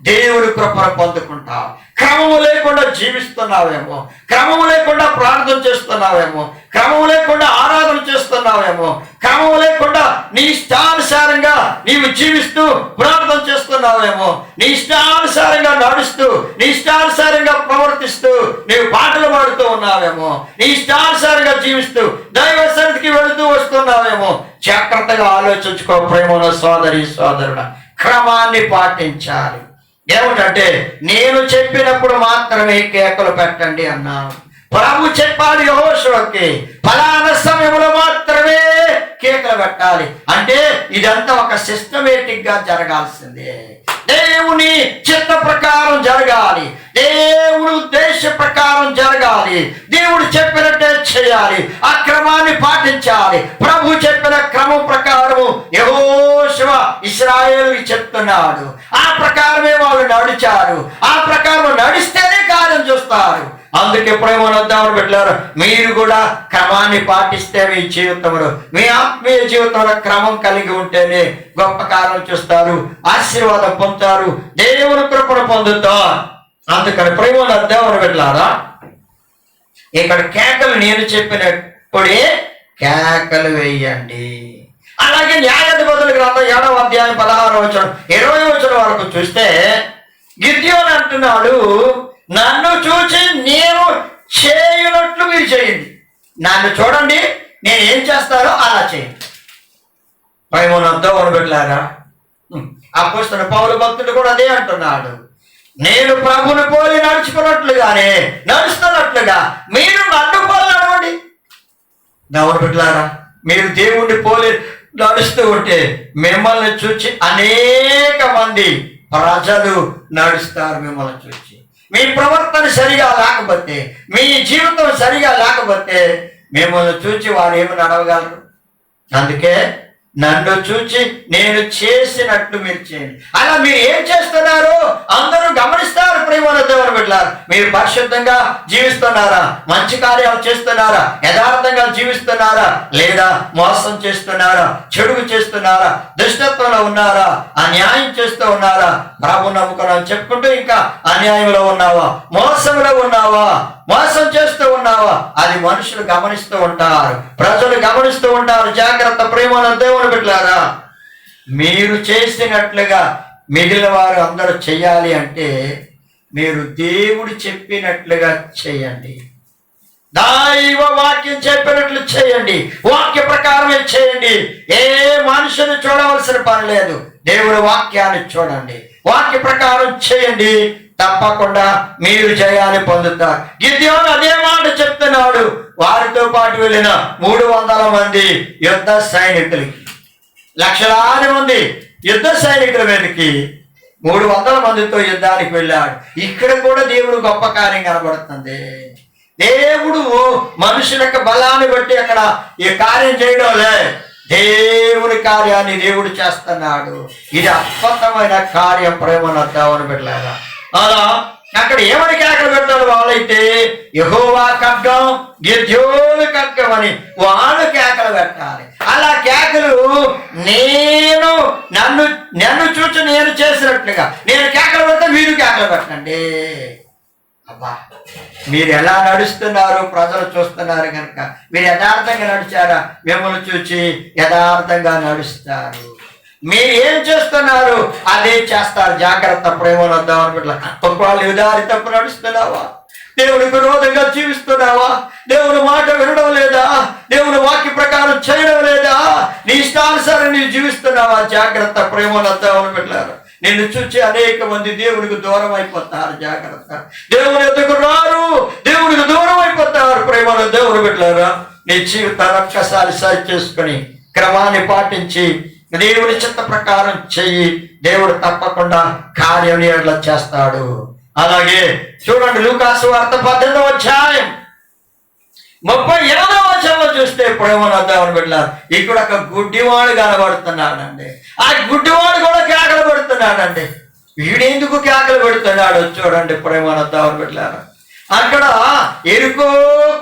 దేవుని కృపను పొందుకుంటావు. క్రమము లేకుండా జీవిస్తున్నావేమో, క్రమము లేకుండా ప్రార్థన చేస్తున్నావేమో, క్రమము లేకుండా ఆరాధన చేస్తున్నావేమో, క్రమము లేకుండా నీ ఇష్టానుసారంగా నీవు జీవిస్తూ ప్రార్థన చేస్తున్నావేమో, నీ ఇష్టానుసారంగా నడుస్తూ, నీ ఇష్టానుసారంగా ప్రవర్తిస్తూ నీవు పాటలు పాడుతూ ఉన్నావేమో, నీ ఇష్టానుసారంగా జీవిస్తూ దైవ సన్నిధికి వెళుతూ వస్తున్నావేమో. జాగ్రత్తగా ఆలోచించుకో ప్రేమల సోదరుడా, క్రమాన్ని పాటించాలి. ఏమిటంటే నేను చెప్పినప్పుడు మాత్రమే కేకలు పెట్టండి అన్నాను. ప్రభు చెప్పాడు యెహోషువకి, ఫలానా సమయంలో మాత్రమే కేకలు పెట్టాలి. అంటే ఇదంతా ఒక సిస్టమేటిక్ గా జరగాల్సిందే. దేవుని చిత్త ప్రకారం జరగాలి, దేవుని ఉద్దేశ ప్రకారం జరగాలి. దేవుడు చెప్పినట్టే చేయాలి, ఆ క్రమాన్ని పాటించాలి. ప్రభు చెప్పిన క్రమం ప్రకారం యెహోషువ ఇశ్రాయేలుకి చెప్తున్నాడు. ఆ ప్రకారమే వాళ్ళు నడిచారు. ఆ ప్రకారం నడిస్తేనే కార్యం చూస్తారు. అందుకే ప్రేమను పెట్టారు, మీరు కూడా క్రమాన్ని పాటిస్తే మీ జీవితంలో, మీ ఆత్మీయ జీవితంలో క్రమం కలిగి ఉంటేనే గొప్ప కార్యం చూస్తారు, ఆశీర్వాదం పొందుతారు, దేవుని కృపను పొందుతారు. అందుకని ప్రేమను దేవుని పెట్టారా, ఇక్కడ కేకలు నేను చెప్పినప్పుడే కేకలు వేయండి. అలాగే న్యాయాధిపతుల గ్రంథం 7వ అధ్యాయం 16వ వచనం 20వ వచనం వరకు చూస్తే గిద్యోను అంటున్నాడు, నన్ను చూసి నేను చేయునట్లు మీరు చేయండి. నన్ను చూడండి, నేను ఏం చేస్తానో అలా చేయండి. ప్రేమను పెట్టారా, అపోస్తలుడైన పౌలు భక్తుడు కూడా అదే అంటున్నాడు, నేను ప్రభుని పోలి నడుచుకున్నట్లుగానే నడుస్తున్నట్లుగా మీరు నన్ను పోలి నడవండి. దేవుని బిడ్డలారా, మీరు దేవుణ్ణి పోలి నడుస్తూ ఉంటే మిమ్మల్ని చూచి అనేక మంది ప్రజలు నడుస్తారు. మిమ్మల్ని చూచి మీ ప్రవర్తన సరిగా లేకపోతే, మీ జీవితం సరిగా లేకపోతే మిమ్మల్ని చూచి వారు ఏమి నడవగలరు? అందుకే నన్ను చూచి నేను చేసినట్లు మీరు చేయండి. అలా మీరు ఏం చేస్తున్నారు అందరూ గమనిస్తారు. ప్రియమైన దేవుని బిడ్డలారా, మీరు పరిశుద్ధంగా జీవిస్తున్నారా? మంచి కార్యాలు చేస్తున్నారా? యథార్థంగా జీవిస్తున్నారా? లేదా మోసం చేస్తున్నారా? చెడుగు చేస్తున్నారా? దుష్టత్వంలో ఉన్నారా? అన్యాయం చేస్తూ ఉన్నారా? ప్రభు నమ్ముకున్నాను చెప్పుకుంటూ ఇంకా అన్యాయంలో ఉన్నావా? మోసంలో ఉన్నావా? మోసం చేస్తూ ఉన్నావా? అది మనుషులు గమనిస్తూ ఉంటారు, ప్రజలు గమనిస్తూ ఉంటారు. జాగ్రత్త ప్రేమల దేవుని బిడ్డలారా, మీరు చేసినట్లుగా మిగిలిన వారు అందరూ చెయ్యాలి అంటే మీరు దేవుడు చెప్పినట్లుగా చేయండి. దైవ వాక్యం చెప్పినట్లు చేయండి. వాక్య ప్రకారమే చేయండి. ఏ మనుషుని చూడవలసిన పని లేదు. దేవుడి వాక్యాన్ని చూడండి, వాక్య ప్రకారం చేయండి. తప్పకుండా మీరు జయాన్ని పొందుతారు. గిద్యోను అదే మాట చెప్తున్నాడు. వారితో పాటు వెళ్ళిన 300 మంది యుద్ధ సైనికులకి, లక్షలాది మంది యుద్ధ సైనికుల మీదకి 300 మందితో యుద్ధానికి వెళ్ళాడు. ఇక్కడ కూడా దేవుడు గొప్ప కార్యం కనబడుతుంది. దేవుడు మనుషులకు బలాన్ని బట్టి అక్కడ ఈ కార్యం చేయడం లే, దేవుని కార్యాన్ని దేవుడు చేస్తున్నాడు. ఇది అద్భుతమైన కార్యం. ప్రేమను దేవుని బిడ్డలారా, అలా అక్కడ ఏమని కేకలు పెట్టాలి వాళ్ళైతే? యెహోవా ఖడ్గం, గిద్యోను ఖడ్గం అని వాళ్ళు కేకలు పెట్టాలి. అలా కేకలు నన్ను చూసి నేను చేసినట్లుగా నేను కేకలు పెడితే మీరు కేకలు పెట్టండి. అబ్బా, మీరు ఎలా నడుస్తున్నారు ప్రజలు చూస్తున్నారు కనుక మీరు యథార్థంగా నడిచారా? మిమ్మల్ని చూసి యథార్థంగా నడుస్తారు. మీరు ఏం చేస్తున్నారు అదే చేస్తారు. జాగ్రత్త ప్రేమలో వద్దామని బిడ్డ. ఒకవేళ ఉదారి తప్పు నడుస్తున్నావా? దేవునికి విరోధంగా జీవిస్తున్నావా? దేవుని మాట వినడం లేదా? దేవుని వాక్య ప్రకారం చేయడం లేదా? నీ ఇష్టానుసారం నీవు జీవిస్తున్నావా? జాగ్రత్త ప్రేమలో వద్దామని బిడ్డలారా, నిన్ను చూచి అనేక మంది దేవునికి దూరం అయిపోతారు. జాగ్రత్త, దేవుని ఎదుగు రారు, దేవునికి దూరం అయిపోతారు. ప్రేమలో దేవుని బిడ్డలారా, నీ జీవితాన్ని ఒక్కసారి సరి చేసుకుని క్రమాన్ని పాటించి దేవుని చిత్త ప్రకారం చెయ్యి. దేవుడు తప్పకుండా కార్యం ఎట్లా చేస్తాడు. అలాగే చూడండి, లూకాసు వార్త 18వ అధ్యాయం 38వ వచనంలో చూస్తే ప్రేమను బిడ్డలారా, ఇక్కడ ఒక గుడ్డివాడు కనబడుతున్నాడండి. ఆ గుడ్డివాడు కూడా కేకలు పెడుతున్నాడండి. వీడెందుకు కేకలు పెడుతున్నాడు చూడండి ప్రేమను బిడ్డలారా. అక్కడ ఎరుకో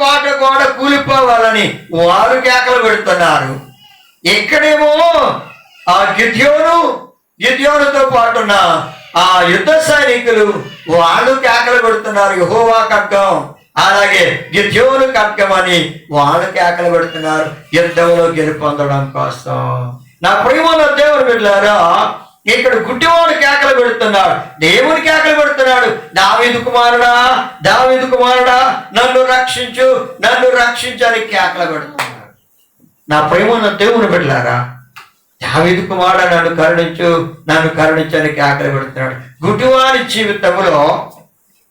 కోట గోడ కూలిపోవాలని వారు కేకలు పెడుతున్నారు. ఇక్కడేమో ఆ గిద్యోనుతో పాటున్న ఆ యుద్ధ సైనికులు వాళ్ళు కేకలు పెడుతున్నారు. యెహోవా ఖడ్గం, అలాగే గిద్యోను ఖడ్గం అని వాళ్ళు కేకలు పెడుతున్నారు యుద్ధంలో గెలుపొందడం కోసం. నా ప్రియమైన దేవుని బిడ్డలారా, ఇక్కడ గుడ్డివాడు కేకలు పెడుతున్నాడు. దేవుని కేకలు పెడుతున్నాడు. దావీదు కుమారుడా, దావీదు కుమారుడా, నన్ను రక్షించు, నన్ను రక్షించు అని కేకలు పెడుతున్నాడు. నా ప్రియమైన దేవుని బిడ్డలారా, దావీదు కుమారుడా నన్ను కరుణించు, నన్ను కరుణించని కేకలు పెడుతున్నాడు. గుడ్డివాడి జీవితంలో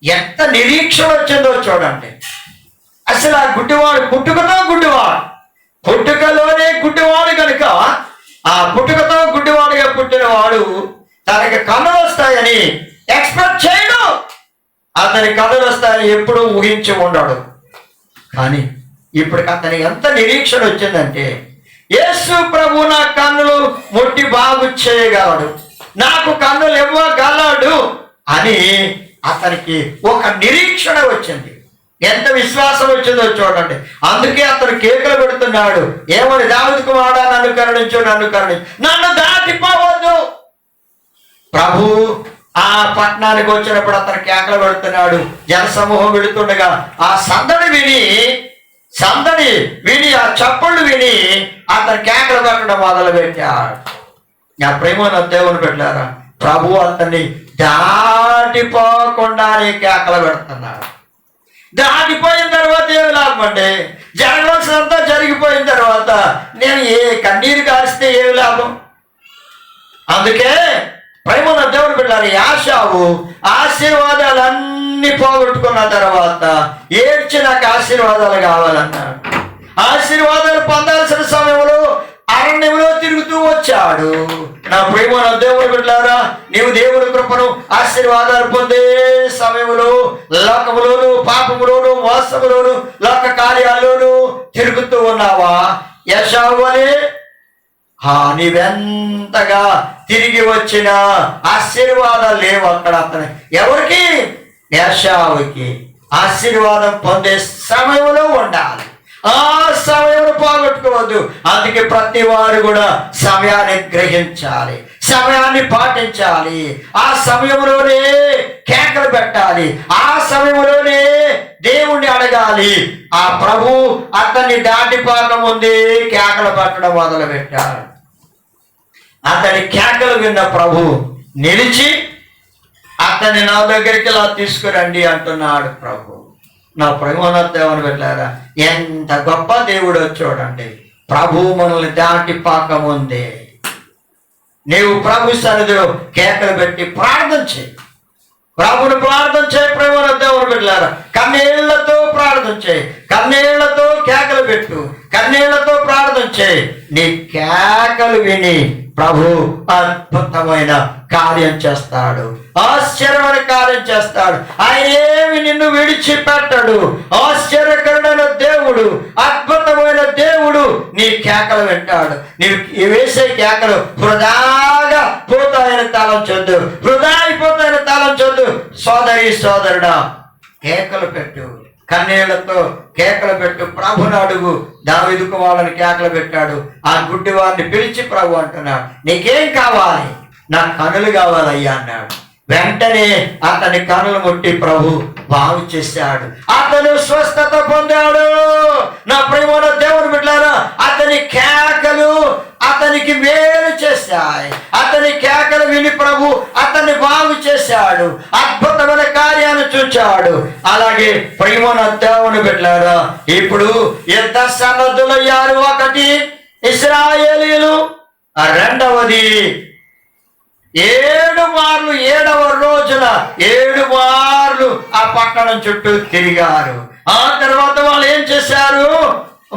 ఎంత నిరీక్షణ వచ్చిందో చూడండి. అసలు ఆ గుడ్డివాడు పుట్టుకలోనే గుడ్డివాడు కనుక ఆ పుట్టుకతో గుడ్డివాడుగా పుట్టిన వాడు తనకి కన్నులు వస్తాయని ఎక్స్పెక్ట్ చేయడు. అతని కన్నులు వస్తాయని ఎప్పుడూ ఊహించి ఉండడు. కానీ ఇప్పటికి అతనికి ఎంత నిరీక్షణ వచ్చిందంటే, యేసు ప్రభు నా కన్నులు ముట్టి బాగు చేయగలడు, నాకు కన్నులు ఇవ్వగలడు అని అతనికి ఒక నిరీక్షణ వచ్చింది. ఎంత విశ్వాసం వచ్చిందో చూడండి. అందుకే అతను కేకలు పెడుతున్నాడు. ఏమని? దావీదు కుమారుడా నన్ను కరుణించు, నన్ను కరుణించు, నన్ను దాటిపోవద్దు. ప్రభు ఆ పట్టణానికి వచ్చినప్పుడు అతను కేకలు పెడుతున్నాడు. జనసమూహం వెళుతుండగా ఆ సందడి విని ఆ చప్పుళ్ళు విని అతను కేకలు పెట్టడం మొదలు పెట్టాడు. నా ప్రేమను దేవుని పెట్టారా, ప్రభు అతన్ని దాటిపోకుండానే కేకలు పెడుతున్నాడు. దాటిపోయిన తర్వాత ఏమి లాభం అండి? జరగవలసినంతా జరిగిపోయిన తర్వాత నేను కన్నీరు కారిస్తే ఏమి లాభం? అందుకే ప్రేమన్న దేవుని బిడ్డలారా, యాషావు ఆశీర్వాదాలన్నీ పోగొట్టుకున్న తర్వాత ఏడ్చి నాకు ఆశీర్వాదాలు కావాలన్నాడు. ఆశీర్వాదాలు పొందాల్సిన సమయంలో అరణ్యంలో తిరుగుతూ వచ్చాడు. నా ప్రేమన్న దేవుని బిడ్డలారా, నీవు దేవుని కృపను ఆశీర్వాదాలు పొందే సమయంలో లోకములోను, పాపములోను, మోసములోను, లోక కార్యాల్లోనూ తిరుగుతూ ఉన్నావా? యాషావు వలె నీవెంతగా తిరిగి వచ్చిన ఆశీర్వాదాలు లేవు అక్కడ. అతను ఎవరికి? యాషావుకి. ఆశీర్వాదం పొందే సమయంలో ఉండాలి, ఆ సమయంలో పోగొట్టుకోవద్దు. అందుకే ప్రతి వారు కూడా సమయాన్ని గ్రహించాలి, సమయాన్ని పాటించాలి. ఆ సమయంలోనే కేకలు పెట్టాలి, ఆ సమయంలోనే దేవుణ్ణి అడగాలి. ఆ ప్రభు అతన్ని దాటిపోక ముందే కేకలు పెట్టడం మొదలు పెట్టాడు. అతని కేకలు విన్న ప్రభు నిలిచి అతన్ని నా దగ్గరికి ఇలా తీసుకురండి అంటున్నాడు ప్రభు. నా ప్రేమన్న దేవుని బిడ్డలారా, ఎంత గొప్ప దేవుడు చూడండి. ప్రభు మనల్ని దాటిపోక ముందే నీవు ప్రభు సన్నిధిలో కేకలు పెట్టి ప్రార్థన చేయి, ప్రభుని ప్రార్థన చేయి. ప్రేమన్న దేవుని బిడ్డలారా, కన్నీళ్లతో ప్రార్థన చేయి, కన్నీళ్లతో కేకలు పెట్టు, కన్నీళ్లతో ప్రార్థన చేయి. నీ కేకలు విని ప్రభు అద్భుతమైన కార్యం చేస్తాడు, ఆశ్చర్యమైన కార్యం చేస్తాడు. ఆయన ఏమి నిన్ను విడిచిపెట్టడు. ఆశ్చర్యకరుడైన దేవుడు, అద్భుతమైన దేవుడు నీ కేకలు వింటాడు. నీవు వేసే కేకలు వృధాగా పోతాయని తలంచొద్దు, వృధా అయిపోతాయని తలంచొద్దు. సోదరి సోదరుడా, కేకలు పెట్టు, కన్నీళ్లతో కేకలు పెట్టు, ప్రభుని అడుగు. దావీదు కుమారుని కేకలు పెట్టాడు. ఆ గుడ్డి వారిని పిలిచి ప్రభు అంటున్నాడు, నీకేం కావాలి? నా కనులు కావాలయ్యా అన్నాడు. వెంటనే అతని కనులు ముట్టి ప్రభు బాగు చేశాడు, అతను స్వస్థత పొందాడు. నా ప్రియమైన దేవుని బిడ్డలారా, అతని కేకలు అతనికి మేలు చేశాయి. అతని కేకలు విని ప్రభు అతన్ని బాగు చేశాడు, అద్భుతమైన కార్యాన్ని చూచాడు. అలాగే ప్రియమైన దేవుని బిడ్డలారా, ఇప్పుడు ఎంత సన్నద్ధులయ్యారు? ఒకటి ఇశ్రాయేలీయులు, రెండవది 7 మార్లు 7వ రోజున 7 మార్లు ఆ పట్టణం చుట్టూ తిరిగారు. ఆ తర్వాత వాళ్ళు ఏం చేశారు?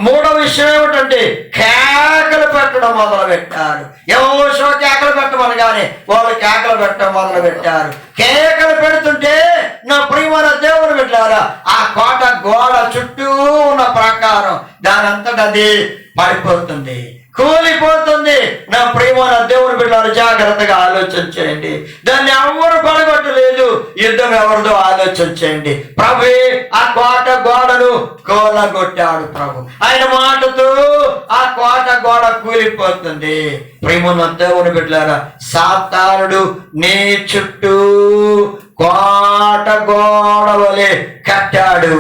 3వ విషయం ఏమిటంటే కేకలు పెట్టడం మొదలు పెట్టారు. యెహోషువ కేకలు పెట్టమనగానే వాళ్ళు కేకలు పెట్టడం మొదలు పెట్టారు. కేకలు పెడుతుంటే నా ప్రియమైన దేవుని బిడ్డలారా, ఆ కోట గోడ చుట్టూ ఉన్న ప్రకారం దానంతటా అది పడిపోతుంది, కూలిపోతుంది. నా ప్రియమైన దేవుని బిడ్డలారా, జాగ్రత్తగా ఆలోచన చేయండి. దాన్ని ఎవరు పడగొట్టలేదు, యుద్ధం ఎవరిదో ఆలోచన చేయండి. ప్రభు ఆ కోట గోడను కూలగొట్టాడు. ప్రభు ఆయన మాటతో ఆ కోట గోడ కూలిపోతుంది. ప్రియమైన దేవుని బిడ్డలారా, సాతానుడు నీ చుట్టూ కోట గోడ వలె కట్టాడు.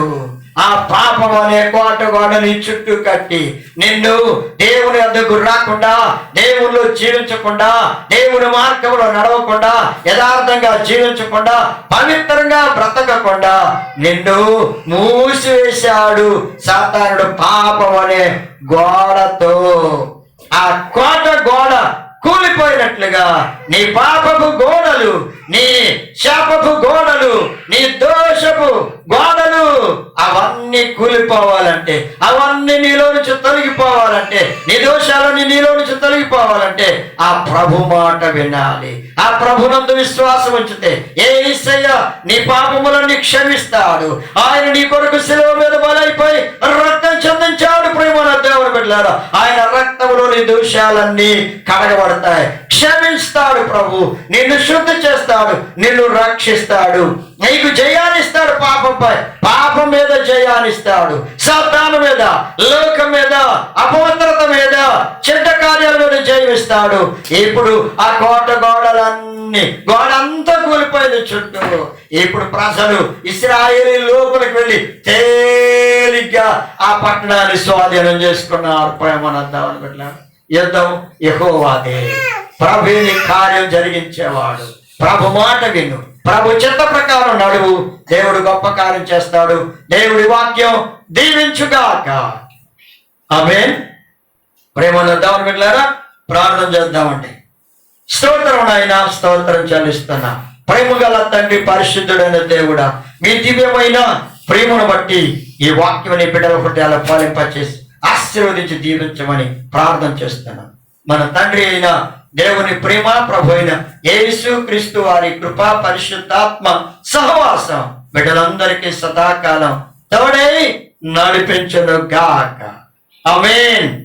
ఆ పాపం అనే కోట గోడని చుట్టూ కట్టి నిన్ను దేవుని వద్దకు రాకుండా, దేవుళ్ళు జీవించకుండా, దేవుని మార్గంలో నడవకుండా, యథార్థంగా జీవించకుండా, పవిత్రంగా బ్రతకకుండా నిన్ను మూసివేశాడు సాతానుడు పాపం అనే గోడతో. ఆ కోట గోడ కూలిపోయినట్లుగా నీ పాపపు గోడలు, నీ శాపపు గోడలు, నీ దోషపు గోడలు అవన్నీ కూలిపోవాలంటే, అవన్నీ నీలో నుంచి తొలగిపోవాలంటే, నీ దోషాలన్నీ నీలో నుంచి తొలగిపోవాలంటే ఆ ప్రభు మాట వినాలి. ఆ ప్రభునందు విశ్వాసం ఉంచితే యేసయ్య నీ పాపములన్నీ క్షమిస్తాడు. ఆయన నీ కొరకు శిలువ మీద బలైపోయి రక్తం చెందించాడు. ప్రియమైన దేవుని బిడ్డలారా, ఆయన రక్తంలో నీ దోషాలన్నీ కడగబడతాయి, క్షమిస్తాడు. ప్రభు నిన్ను శుద్ధి చేస్తాడు, నిన్ను రక్షిస్తాడు, నీకు జయాన్నిస్తాడు. పాపంపై పాపం మీద జయాన్నిస్తాడు, సాతాను మీద, లోకం మీద, అపవిత్రత మీద, చెడ్డ కార్యాల మీద జయమిస్తాడు. ఇప్పుడు ఆ కోట గోడంతా కూలిపోయింది చుట్టూ. ఇప్పుడు ప్రజలు ఇశ్రాయేలీ లోపలికి వెళ్ళి తేలిగ్గా ఆ పట్టణాన్ని స్వాధీనం చేసుకున్నారు. ప్రేమనందామని పెట్టారు. యుద్ధం యెహోవాదే, ప్రభుని కార్యం జరిగించేవాడు. ప్రభు మాట విను, ప్రభు చిత్త ప్రకారం నడువు, దేవుడు గొప్ప కార్యం చేస్తాడు. దేవుడి వాక్యం దీవించుగాక. ఆమేన్. ప్రేమలో దేవుని బిడ్డలారా, ప్రార్థన చేద్దామండి. స్తోత్రం నాయన, స్తోత్రం చెల్లిస్తున్నా. ప్రేమ గల తండ్రి, పరిశుద్ధుడైన దేవుడా, మీ దివ్యమైన ప్రేమను బట్టి ఈ వాక్యం నీ బిడ్డల హృదయాల పాలింపచేసి ఆశీర్వదించి దీవించమని ప్రార్థన చేస్తున్నాం. మన తండ్రి అయిన దేవుని ప్రేమ, ప్రభు అయిన యేసు క్రీస్తు వారి కృపా, పరిశుద్ధాత్మ సహవాసం బిడ్డలందరికీ సదాకాలం తోడై నడిపించును గాక. ఆమేన్.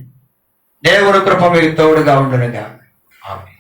దేవుని కృప మీకు తోడుగా ఉండును గాక. ఆమేన్.